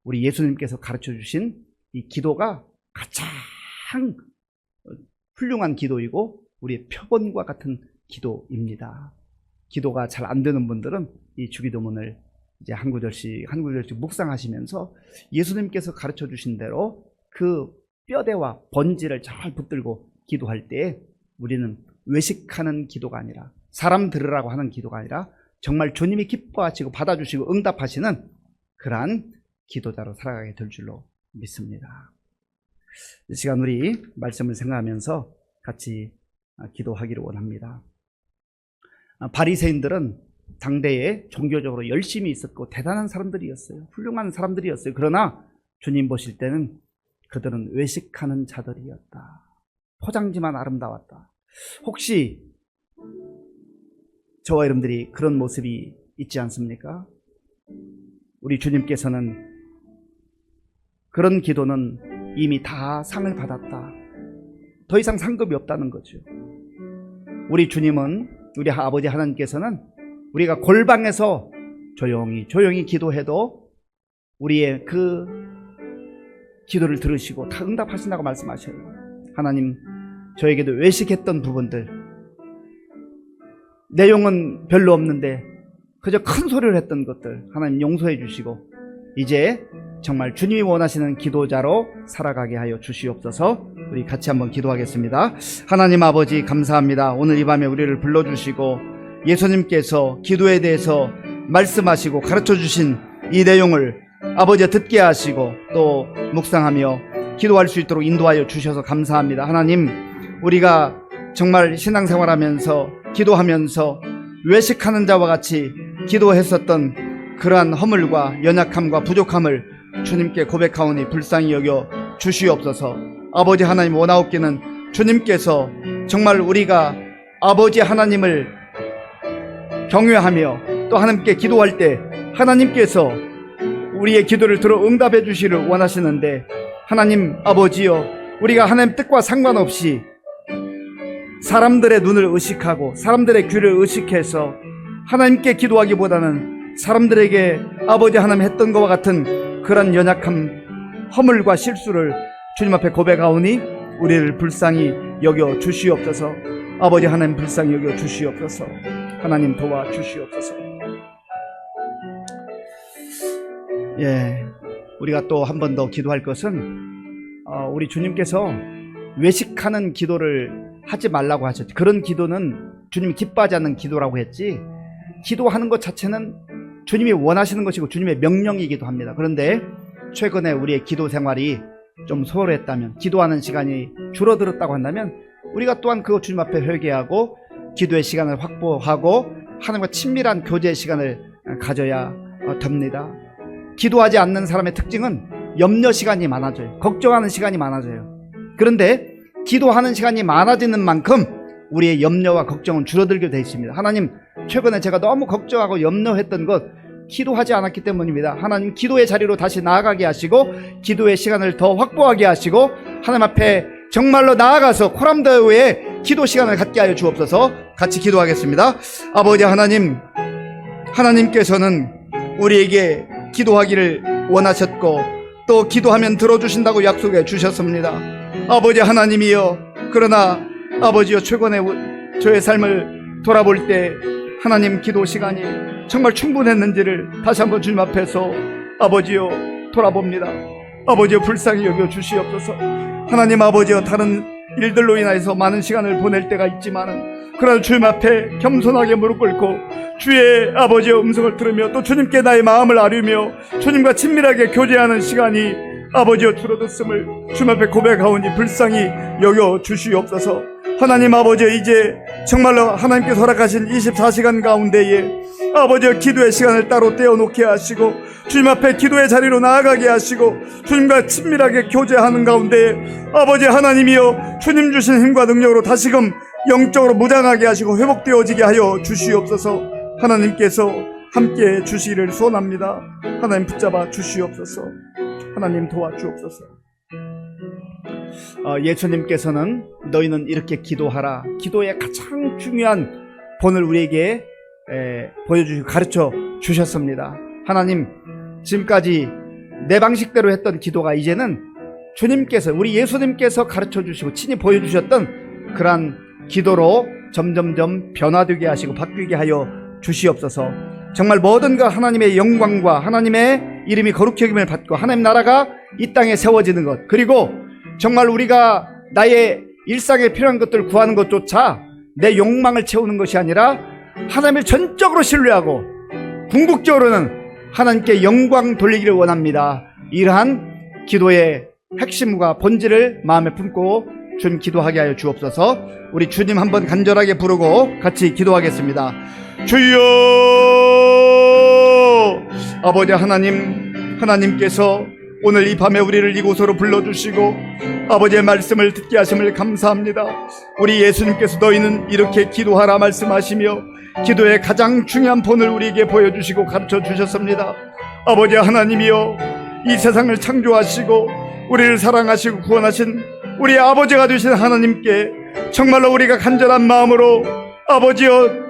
우리 예수님께서 가르쳐 주신 이 기도가 가장 훌륭한 기도이고 우리의 표본과 같은 기도입니다. 기도가 잘 안 되는 분들은 이 주기도문을 이제 한 구절씩 한 구절씩 묵상하시면서 예수님께서 가르쳐 주신 대로 그 뼈대와 번지를 잘 붙들고 기도할 때 우리는 외식하는 기도가 아니라, 사람 들으라고 하는 기도가 아니라 정말 주님이 기뻐하시고 받아주시고 응답하시는 그러한 기도자로 살아가게 될 줄로 믿습니다. 이 시간 우리 말씀을 생각하면서 같이 기도하기를 원합니다. 바리새인들은 당대에 종교적으로 열심히 있었고 대단한 사람들이었어요. 훌륭한 사람들이었어요. 그러나 주님 보실 때는 그들은 외식하는 자들이었다. 포장지만 아름다웠다. 혹시 저와 여러분들이 그런 모습이 있지 않습니까? 우리 주님께서는 그런 기도는 이미 다 상을 받았다. 더 이상 상급이 없다는 거죠. 우리 주님은, 우리 아버지 하나님께서는 우리가 골방에서 조용히 기도해도 우리의 그 기도를 들으시고 다 응답하신다고 말씀하셔요. 하나님, 저에게도 외식했던 부분들, 내용은 별로 없는데 그저 큰 소리를 했던 것들 하나님 용서해 주시고 이제 정말 주님이 원하시는 기도자로 살아가게 하여 주시옵소서. 우리 같이 한번 기도하겠습니다. 하나님 아버지 감사합니다. 오늘 이 밤에 우리를 불러주시고 예수님께서 기도에 대해서 말씀하시고 가르쳐 주신 이 내용을 아버지가 듣게 하시고 또 묵상하며 기도할 수 있도록 인도하여 주셔서 감사합니다. 하나님, 우리가 정말 신앙생활하면서 기도하면서 외식하는 자와 같이 기도했었던 그러한 허물과 연약함과 부족함을 주님께 고백하오니 불쌍히 여겨 주시옵소서. 아버지 하나님, 원하옵기는 주님께서 정말 우리가 아버지 하나님을 경외하며 또 하나님께 기도할 때 하나님께서 우리의 기도를 들어 응답해 주시를 원하시는데, 하나님 아버지여, 우리가 하나님 뜻과 상관없이 사람들의 눈을 의식하고 사람들의 귀를 의식해서 하나님께 기도하기보다는 사람들에게 아버지 하나님 했던 것과 같은 그런 연약함, 허물과 실수를 주님 앞에 고백하오니 우리를 불쌍히 여겨 주시옵소서. 아버지 하나님, 불쌍히 여겨 주시옵소서. 하나님 도와 주시옵소서. 우리가 또 한 번 더 기도할 것은 우리 주님께서 외식하는 기도를 하지 말라고 하셨지. 그런 기도는 주님이 기뻐하지 않는 기도라고 했지, 기도하는 것 자체는 주님이 원하시는 것이고 주님의 명령이기도 합니다. 그런데 최근에 우리의 기도 생활이 좀 소홀했다면, 기도하는 시간이 줄어들었다고 한다면 우리가 또한 그거 주님 앞에 회개하고 기도의 시간을 확보하고 하나님과 친밀한 교제의 시간을 가져야 됩니다. 기도하지 않는 사람의 특징은 염려 시간이 많아져요. 걱정하는 시간이 많아져요. 그런데 기도하는 시간이 많아지는 만큼 우리의 염려와 걱정은 줄어들게 되어 있습니다. 하나님, 최근에 제가 너무 걱정하고 염려했던 것 기도하지 않았기 때문입니다. 하나님, 기도의 자리로 다시 나아가게 하시고 기도의 시간을 더 확보하게 하시고 하나님 앞에 정말로 나아가서 코람다우의 기도 시간을 갖게 하여 주옵소서. 같이 기도하겠습니다. 아버지 하나님, 하나님께서는 우리에게 기도하기를 원하셨고 또 기도하면 들어주신다고 약속해 주셨습니다. 아버지 하나님이여, 그러나 아버지여, 최근에 저의 삶을 돌아볼 때 하나님, 기도 시간이 정말 충분했는지를 다시 한번 주님 앞에서 아버지여 돌아봅니다. 아버지여, 불쌍히 여겨 주시옵소서. 하나님 아버지여, 다른 일들로 인해서 많은 시간을 보낼 때가 있지만은 그러나 주님 앞에 겸손하게 무릎 꿇고 주의 아버지의 음성을 들으며 또 주님께 나의 마음을 아뢰며 주님과 친밀하게 교제하는 시간이 아버지여 줄어들었음을 주님 앞에 고백하오니 불쌍히 여겨 주시옵소서. 하나님 아버지여, 이제 정말로 하나님께서 허락하신 24시간 가운데에 아버지여 기도의 시간을 따로 떼어놓게 하시고 주님 앞에 기도의 자리로 나아가게 하시고 주님과 친밀하게 교제하는 가운데 아버지 하나님이여, 주님 주신 힘과 능력으로 다시금 영적으로 무장하게 하시고 회복되어지게 하여 주시옵소서. 하나님께서 함께 주시기를 소원합니다. 하나님 붙잡아 주시옵소서. 하나님 도와주옵소서. 예수님께서는 너희는 이렇게 기도하라, 기도의 가장 중요한 본을 우리에게 보여주시고 가르쳐 주셨습니다. 하나님, 지금까지 내 방식대로 했던 기도가 이제는 주님께서, 우리 예수님께서 가르쳐 주시고 친히 보여주셨던 그러한 기도로 점점점 변화되게 하시고 바뀌게 하여 주시옵소서. 정말 모든 것 하나님의 영광과 하나님의 이름이 거룩히 여김을 받고 하나님 나라가 이 땅에 세워지는 것, 그리고 정말 우리가 나의 일상에 필요한 것들을 구하는 것조차 내 욕망을 채우는 것이 아니라 하나님을 전적으로 신뢰하고 궁극적으로는 하나님께 영광 돌리기를 원합니다. 이러한 기도의 핵심과 본질을 마음에 품고 주님 기도하게 하여 주옵소서. 우리 주님 한번 간절하게 부르고 같이 기도하겠습니다. 주여, 아버지 하나님, 하나님께서 오늘 이 밤에 우리를 이곳으로 불러주시고 아버지의 말씀을 듣게 하심을 감사합니다. 우리 예수님께서 너희는 이렇게 기도하라 말씀하시며 기도의 가장 중요한 본을 우리에게 보여주시고 가르쳐 주셨습니다. 아버지 하나님이여, 이 세상을 창조하시고 우리를 사랑하시고 구원하신 우리 아버지가 되신 하나님께 정말로 우리가 간절한 마음으로 아버지여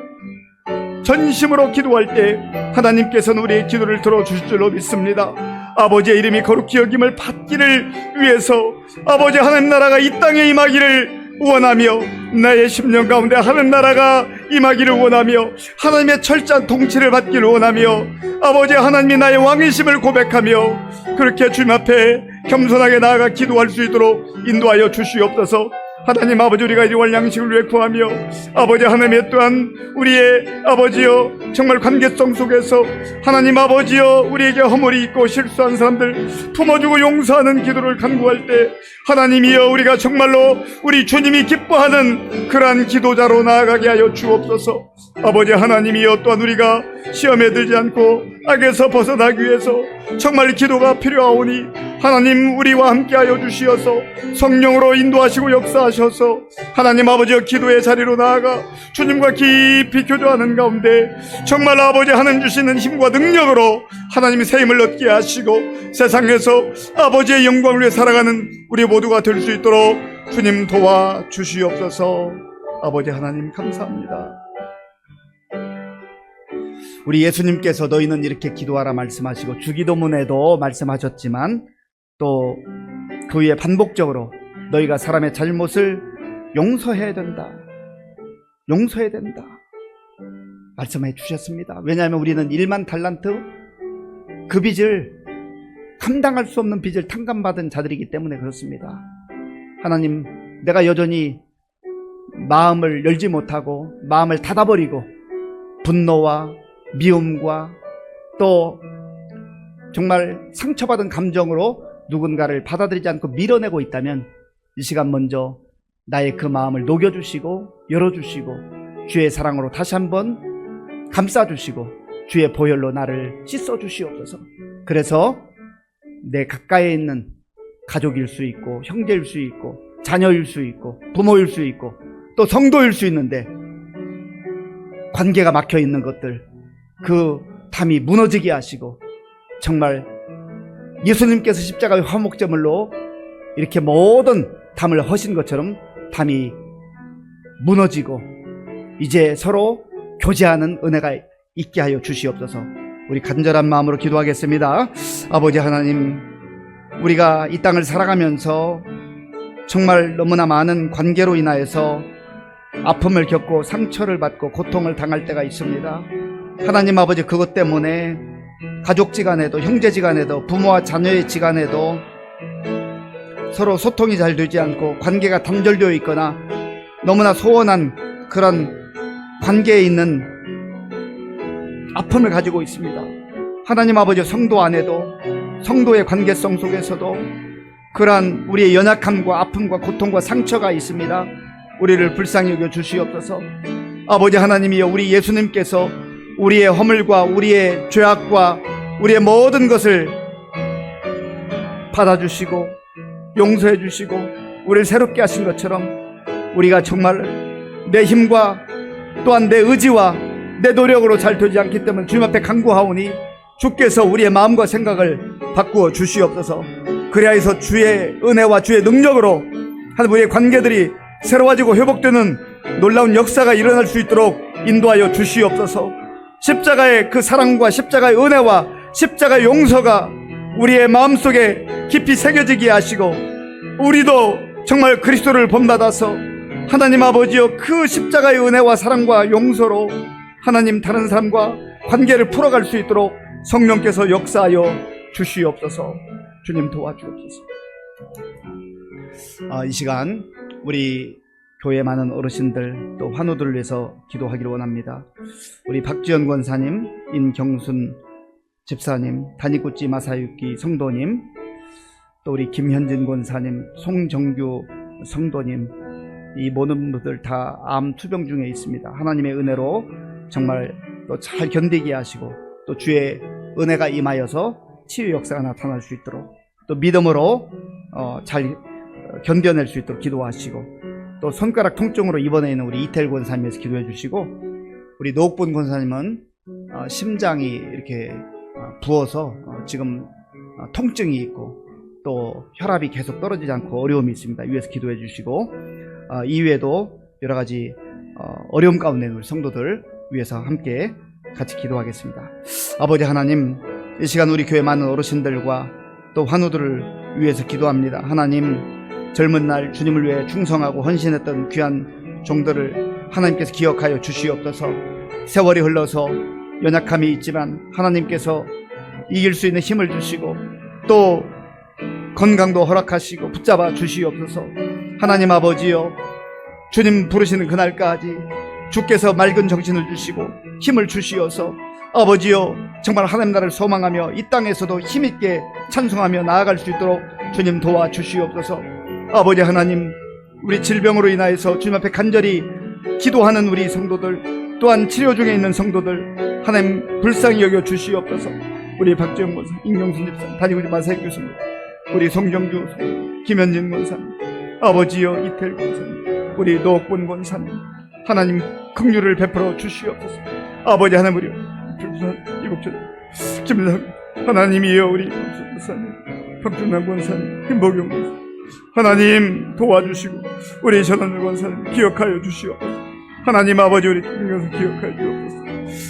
전심으로 기도할 때 하나님께서는 우리의 기도를 들어주실 줄로 믿습니다. 아버지의 이름이 거룩히 여김을 받기를 위해서 아버지 하나님 나라가 이 땅에 임하기를 원하며 나의 심령 가운데 하나님 나라가 임하기를 원하며 하나님의 철저한 통치를 받기를 원하며 아버지 하나님이 나의 왕이심을 고백하며 그렇게 주님 앞에 겸손하게 나아가 기도할 수 있도록 인도하여 주시옵소서. 하나님 아버지, 우리가 일용할 양식을 위해 구하며 아버지 하나님의 또한 우리의 아버지여 정말 관계성 속에서 하나님 아버지여 우리에게 허물이 있고 실수한 사람들 품어주고 용서하는 기도를 간구할 때 하나님이여 우리가 정말로 우리 주님이 기뻐하는 그러한 기도자로 나아가게 하여 주옵소서. 아버지 하나님이여 또한 우리가 시험에 들지 않고 악에서 벗어나기 위해서 정말 기도가 필요하오니 하나님 우리와 함께하여 주시어서 성령으로 인도하시고 역사하셔서 하나님 아버지여 기도의 자리로 나아가 주님과 깊이 교조하는 가운데 정말 아버지 하나님 주시는 힘과 능력으로 하나님이 새 힘을 얻게 하시고 세상에서 아버지의 영광을 위해 살아가는 우리 모두가 될 수 있도록 주님 도와주시옵소서. 아버지 하나님 감사합니다. 우리 예수님께서 너희는 이렇게 기도하라 말씀하시고 주기도문에도 말씀하셨지만 또 그 위에 반복적으로 너희가 사람의 잘못을 용서해야 된다, 용서해야 된다 말씀해 주셨습니다. 왜냐하면 우리는 1만 달란트 그 빚을 감당할 수 없는 빚을 탕감받은 자들이기 때문에 그렇습니다. 하나님, 내가 여전히 마음을 열지 못하고 마음을 닫아버리고 분노와 미움과 또 정말 상처받은 감정으로 누군가를 받아들이지 않고 밀어내고 있다면 이 시간 먼저 나의 그 마음을 녹여주시고 열어주시고 주의 사랑으로 다시 한번 감싸주시고 주의 보혈로 나를 씻어주시옵소서. 그래서 내 가까이에 있는 가족일 수 있고 형제일 수 있고 자녀일 수 있고 부모일 수 있고 또 성도일 수 있는데 관계가 막혀 있는 것들 그 담이 무너지게 하시고 정말 예수님께서 십자가의 화목제물로 이렇게 모든 담을 허신 것처럼 담이 무너지고 이제 서로 교제하는 은혜가 있게 하여 주시옵소서. 우리 간절한 마음으로 기도하겠습니다. 아버지 하나님, 우리가 이 땅을 살아가면서 정말 너무나 많은 관계로 인하여서 아픔을 겪고 상처를 받고 고통을 당할 때가 있습니다. 하나님 아버지, 그것 때문에 가족지간에도 형제지간에도 부모와 자녀의 지간에도 서로 소통이 잘 되지 않고 관계가 단절되어 있거나 너무나 소원한 그런 관계에 있는 아픔을 가지고 있습니다. 하나님 아버지, 성도 안에도 성도의 관계성 속에서도 그러한 우리의 연약함과 아픔과 고통과 상처가 있습니다. 우리를 불쌍히 여겨 주시옵소서. 아버지 하나님이여, 우리 예수님께서 우리의 허물과 우리의 죄악과 우리의 모든 것을 받아주시고 용서해 주시고 우리를 새롭게 하신 것처럼 우리가 정말 내 힘과 또한 내 의지와 내 노력으로 잘 되지 않기 때문에 주님 앞에 간구하오니 주께서 우리의 마음과 생각을 바꾸어 주시옵소서. 그리하여서 주의 은혜와 주의 능력으로 하나님 우리의 관계들이 새로워지고 회복되는 놀라운 역사가 일어날 수 있도록 인도하여 주시옵소서. 십자가의 그 사랑과 십자가의 은혜와 십자가의 용서가 우리의 마음속에 깊이 새겨지게 하시고 우리도 정말 그리스도를 본받아서 하나님 아버지여 그 십자가의 은혜와 사랑과 용서로 하나님 다른 사람과 관계를 풀어갈 수 있도록 성령께서 역사하여 주시옵소서. 주님 도와주옵소서. 이 시간 우리 교회 많은 어르신들 또 환우들을 위해서 기도하기를 원합니다. 우리 박지연 권사님, 인경순 집사님, 다니구치 마사유키 성도님, 또 우리 김현진 권사님, 송정규 성도님, 이 모든 분들 다 암 투병 중에 있습니다. 하나님의 은혜로 정말 또 잘 견디게 하시고 또 주의 은혜가 임하여서 치유 역사가 나타날 수 있도록 또 믿음으로 잘 견뎌낼 수 있도록 기도하시고 또 손가락 통증으로 입원해 있는 우리 이태일 권사님에서 기도해 주시고 우리 노옥분 권사님은 심장이 이렇게 부어서 지금 통증이 있고 또 혈압이 계속 떨어지지 않고 어려움이 있습니다. 위에서 기도해 주시고 이외에도 여러 가지 어려움 가운데 있는 우리 성도들 위해서 함께 같이 기도하겠습니다. 아버지 하나님, 이 시간 우리 교회 많은 어르신들과 또 환우들을 위해서 기도합니다. 하나님, 젊은 날 주님을 위해 충성하고 헌신했던 귀한 종들을 하나님께서 기억하여 주시옵소서. 세월이 흘러서 연약함이 있지만 하나님께서 이길 수 있는 힘을 주시고 또 건강도 허락하시고 붙잡아 주시옵소서. 하나님 아버지여, 주님 부르시는 그날까지 주께서 맑은 정신을 주시고 힘을 주시어서 아버지여, 정말 하나님 나라를 소망하며 이 땅에서도 힘있게 찬송하며 나아갈 수 있도록 주님 도와주시옵소서. 아버지 하나님, 우리 질병으로 인하여서 주님 앞에 간절히 기도하는 우리 성도들, 또한 치료 중에 있는 성도들 하나님 불쌍히 여겨 주시옵소서. 우리 박재영 권사, 임영순 집사, 단위구지 마사익 교수님, 우리 송정주 선생님, 김현진 권사님, 아버지여 이태일 권사님, 우리 노옥본 권사님, 하나님 긍휼을 베풀어 주시옵소서. 아버지 하나님, 우리 불부산 이국주 김상 하나님이여, 우리 박준 권사님, 박준남 권사님, 김복용 권사님, 하나님 도와주시고 우리 전원들 권사님 기억하여 주시옵소서. 하나님 아버지, 우리 김경수 기억하여 주옵소서.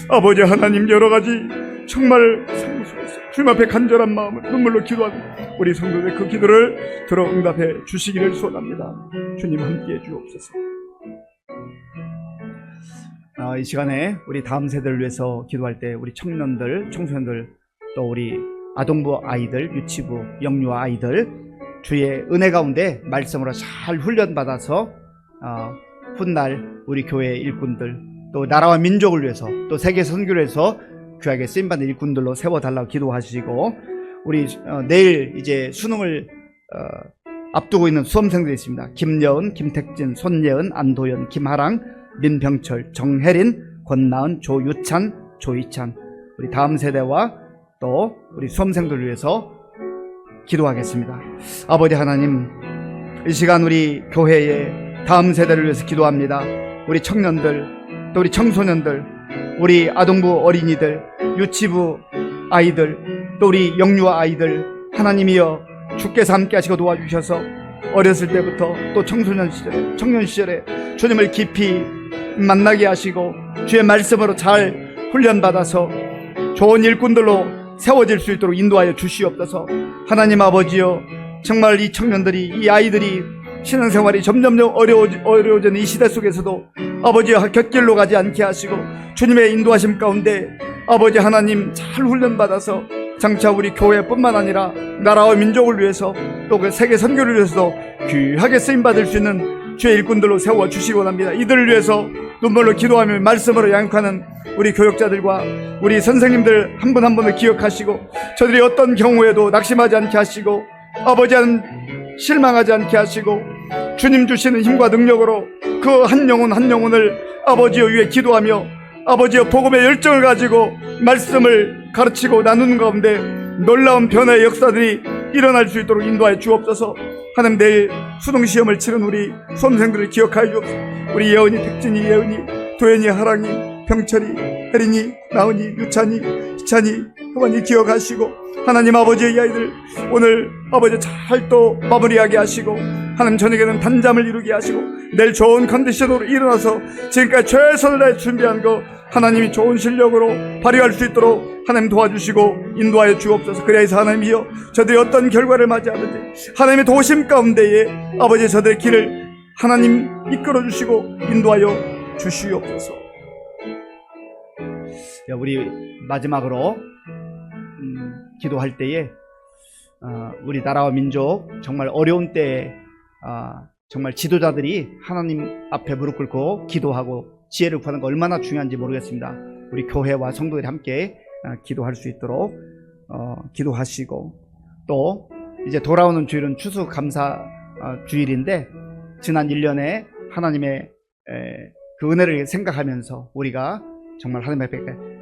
아버지 하나님, 여러가지 정말 삶 속에서 주님 앞에 간절한 마음을 눈물로 기도하는 우리 성도들 그 기도를 들어 응답해 주시기를 소원합니다. 주님 함께해 주옵소서. 이 시간에 우리 다음 세대를 위해서 기도할 때 우리 청년들, 청소년들, 또 우리 아동부 아이들, 유치부, 영유아 아이들 주의 은혜 가운데 말씀으로 잘 훈련받아서 훗날 우리 교회의 일꾼들, 또 나라와 민족을 위해서, 또 세계 선교를 위해서 귀하게 쓰임받는 일꾼들로 세워달라고 기도하시고, 우리 내일 이제 수능을 앞두고 있는 수험생들이 있습니다. 김여은, 김택진, 손예은, 안도연, 김하랑, 민병철, 정혜린, 권나은, 조유찬, 조이찬, 우리 다음 세대와 또 우리 수험생들을 위해서 기도하겠습니다. 아버지 하나님, 이 시간 우리 교회의 다음 세대를 위해서 기도합니다. 우리 청년들, 또 우리 청소년들, 우리 아동부 어린이들, 유치부 아이들, 또 우리 영유아 아이들, 하나님이여 주께서 함께 하시고 도와주셔서 어렸을 때부터 또 청소년 시절에, 청년 시절에 주님을 깊이 만나게 하시고 주의 말씀으로 잘 훈련받아서 좋은 일꾼들로 세워질 수 있도록 인도하여 주시옵소서. 하나님 아버지여, 정말 이 청년들이, 이 아이들이 신앙생활이 점점 어려워지는 이 시대 속에서도 아버지여 곁길로 가지 않게 하시고 주님의 인도하심 가운데 아버지 하나님 잘 훈련받아서 장차 우리 교회뿐만 아니라 나라와 민족을 위해서 또 그 세계 선교를 위해서도 귀하게 쓰임받을 수 있는 주의 일꾼들로 세워주시기 원합니다. 이들을 위해서 눈물로 기도하며 말씀으로 양육하는 우리 교육자들과 우리 선생님들 한 분 한 분을 기억하시고 저들이 어떤 경우에도 낙심하지 않게 하시고 아버지는 실망하지 않게 하시고 주님 주시는 힘과 능력으로 그 한 영혼 한 영혼을 아버지여 위해 기도하며 아버지여 복음의 열정을 가지고 말씀을 가르치고 나누는 가운데 놀라운 변화의 역사들이 일어날 수 있도록 인도하여 주옵소서. 하나님, 내일 수능시험을 치른 우리 수험생들을 기억하여 주옵소서. 우리 예은이, 택진이, 예은이, 도연이, 하랑이, 병철이, 혜린이, 나은이, 유찬이, 희찬이, 효관이 기억하시고 하나님 아버지의 이 아이들 오늘 아버지 잘 또 마무리하게 하시고 하나님 저녁에는 단잠을 이루게 하시고 내일 좋은 컨디션으로 일어나서 지금까지 최선을 다해 준비한 거 하나님이 좋은 실력으로 발휘할 수 있도록 하나님 도와주시고 인도하여 주옵소서. 그래서 하나님이여 저들이 어떤 결과를 맞이하든지 하나님의 도심 가운데에 아버지 저들의 길을 하나님 이끌어 주시고 인도하여 주시옵소서. 우리 마지막으로 기도할 때에 우리 나라와 민족 정말 어려운 때에 정말 지도자들이 하나님 앞에 무릎 꿇고 기도하고 지혜를 구하는 거 얼마나 중요한지 모르겠습니다. 우리 교회와 성도들이 함께 기도할 수 있도록 기도하시고, 또 이제 돌아오는 주일은 추수감사 주일인데 지난 1년에 하나님의 그 은혜를 생각하면서 우리가 정말 하나님 앞에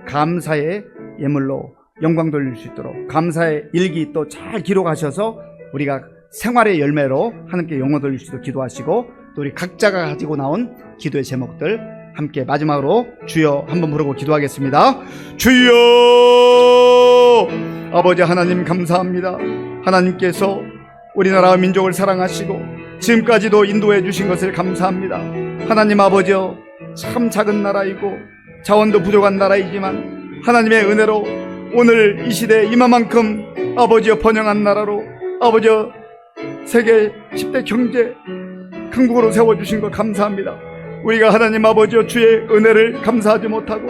감사의 예물로 영광 돌릴 수 있도록 감사의 일기 또 잘 기록하셔서 우리가 생활의 열매로 하나님께 영광 돌릴 수 있도록 기도하시고, 또 우리 각자가 가지고 나온 기도의 제목들 함께 마지막으로 주여 한번 부르고 기도하겠습니다. 주여! 아버지 하나님 감사합니다. 하나님께서 우리나라와 민족을 사랑하시고 지금까지도 인도해 주신 것을 감사합니다. 하나님 아버지여, 참 작은 나라이고 자원도 부족한 나라이지만 하나님의 은혜로 오늘 이 시대에 이만큼 아버지여 번영한 나라로 아버지여 세계 10대 경제 강국으로 세워주신 것 감사합니다. 우리가 하나님 아버지여 주의 은혜를 감사하지 못하고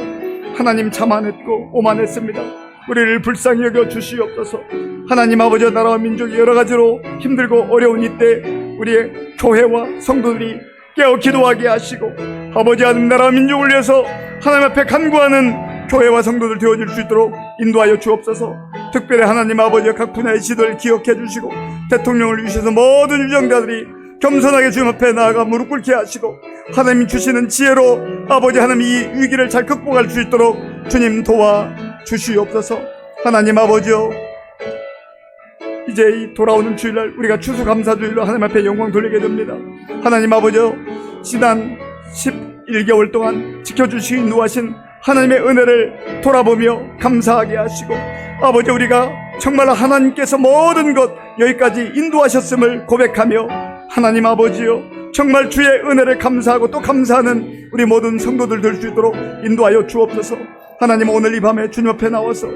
하나님 자만했고 오만했습니다. 우리를 불쌍히 여겨 주시옵소서. 하나님 아버지여 나라와 민족이 여러 가지로 힘들고 어려운 이때 우리의 교회와 성도들이 깨어 기도하게 하시고 아버지 하나님 나라 민족을 위해서 하나님 앞에 간구하는 교회와 성도들 되어줄 수 있도록 인도하여 주옵소서. 특별히 하나님 아버지의 각 분야의 지도를 기억해 주시고 대통령을 위시해서 모든 유정자들이 겸손하게 주님 앞에 나아가 무릎 꿇게 하시고 하나님이 주시는 지혜로 아버지 하나님 이 위기를 잘 극복할 수 있도록 주님 도와 주시옵소서. 하나님 아버지여, 이제 이 돌아오는 주일날 우리가 추수감사주일로 하나님 앞에 영광 돌리게 됩니다. 하나님 아버지여, 지난 11개월 동안 지켜주시기 인도하신 하나님의 은혜를 돌아보며 감사하게 하시고 아버지 우리가 정말 하나님께서 모든 것 여기까지 인도하셨음을 고백하며 하나님 아버지여 정말 주의 은혜를 감사하고 또 감사하는 우리 모든 성도들 될 수 있도록 인도하여 주옵소서. 하나님 오늘 이 밤에 주님 앞에 나와서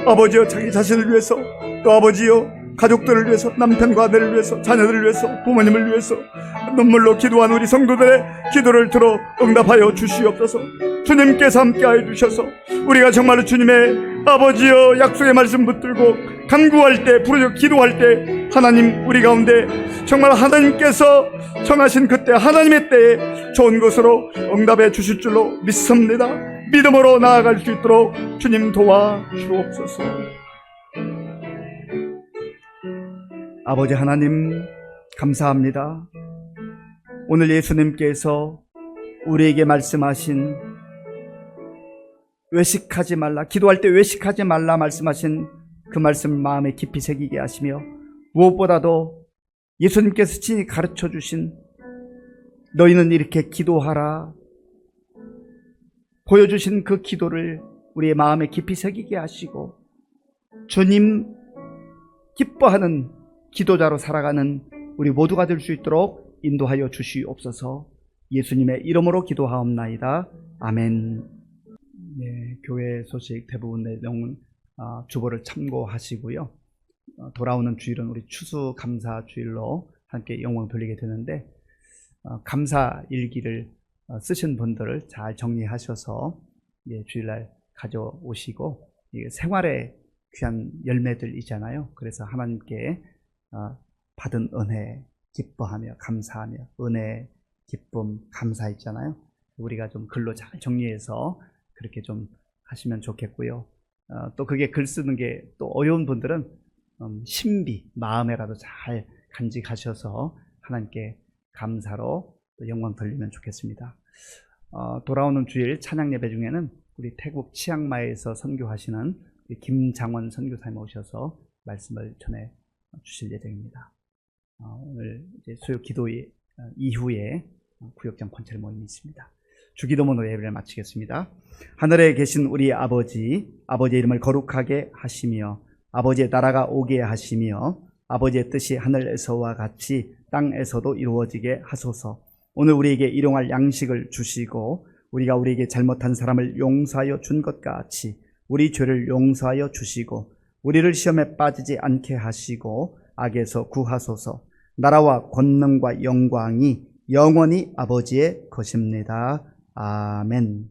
아버지여 자기 자신을 위해서 또 아버지여 가족들을 위해서 남편과 아내를 위해서 자녀들을 위해서 부모님을 위해서 눈물로 기도한 우리 성도들의 기도를 들어 응답하여 주시옵소서. 주님께서 함께하여 주셔서 우리가 정말로 주님의 아버지여 약속의 말씀 붙들고 간구할 때 부르짖어 기도할 때 하나님 우리 가운데 정말 하나님께서 정하신 그때 하나님의 때에 좋은 것으로 응답해 주실 줄로 믿습니다. 믿음으로 나아갈 수 있도록 주님 도와 주옵소서. 아버지 하나님 감사합니다. 오늘 예수님께서 우리에게 말씀하신 외식하지 말라, 기도할 때 외식하지 말라 말씀하신 그 말씀을 마음에 깊이 새기게 하시며 무엇보다도 예수님께서 친히 가르쳐 주신 너희는 이렇게 기도하라 보여주신 그 기도를 우리의 마음에 깊이 새기게 하시고 주님 기뻐하는 기도자로 살아가는 우리 모두가 될 수 있도록 인도하여 주시옵소서. 예수님의 이름으로 기도하옵나이다. 아멘. 네, 교회 소식 대부분 내용은 주보를 참고하시고요. 돌아오는 주일은 우리 추수감사 주일로 함께 영광 돌리게 되는데 감사 일기를 쓰신 분들을 잘 정리하셔서 주일날 가져오시고 생활의 귀한 열매들이잖아요. 그래서 하나님께 받은 은혜 기뻐하며 감사하며 은혜 기쁨 감사 있잖아요. 우리가 좀 글로 잘 정리해서 그렇게 좀 하시면 좋겠고요. 또 그게 글 쓰는 게 또 어려운 분들은 신비 마음에라도 잘 간직하셔서 하나님께 감사로 또 영광 돌리면 좋겠습니다. 돌아오는 주일 찬양 예배 중에는 우리 태국 치앙마이에서 선교하시는 김장원 선교사님 오셔서 말씀을 전해 주실 예정입니다. 오늘 이제 수요 기도 이후에 구역장 권찰 모임이 있습니다. 주기도문으로 예배를 마치겠습니다. 하늘에 계신 우리 아버지, 아버지의 이름을 거룩하게 하시며 아버지의 나라가 오게 하시며 아버지의 뜻이 하늘에서와 같이 땅에서도 이루어지게 하소서. 오늘 우리에게 일용할 양식을 주시고 우리가 우리에게 잘못한 사람을 용서하여 준 것 같이 우리 죄를 용서하여 주시고 우리를 시험에 빠지지 않게 하시고 악에서 구하소서. 나라와 권능과 영광이 영원히 아버지의 것입니다. 아멘.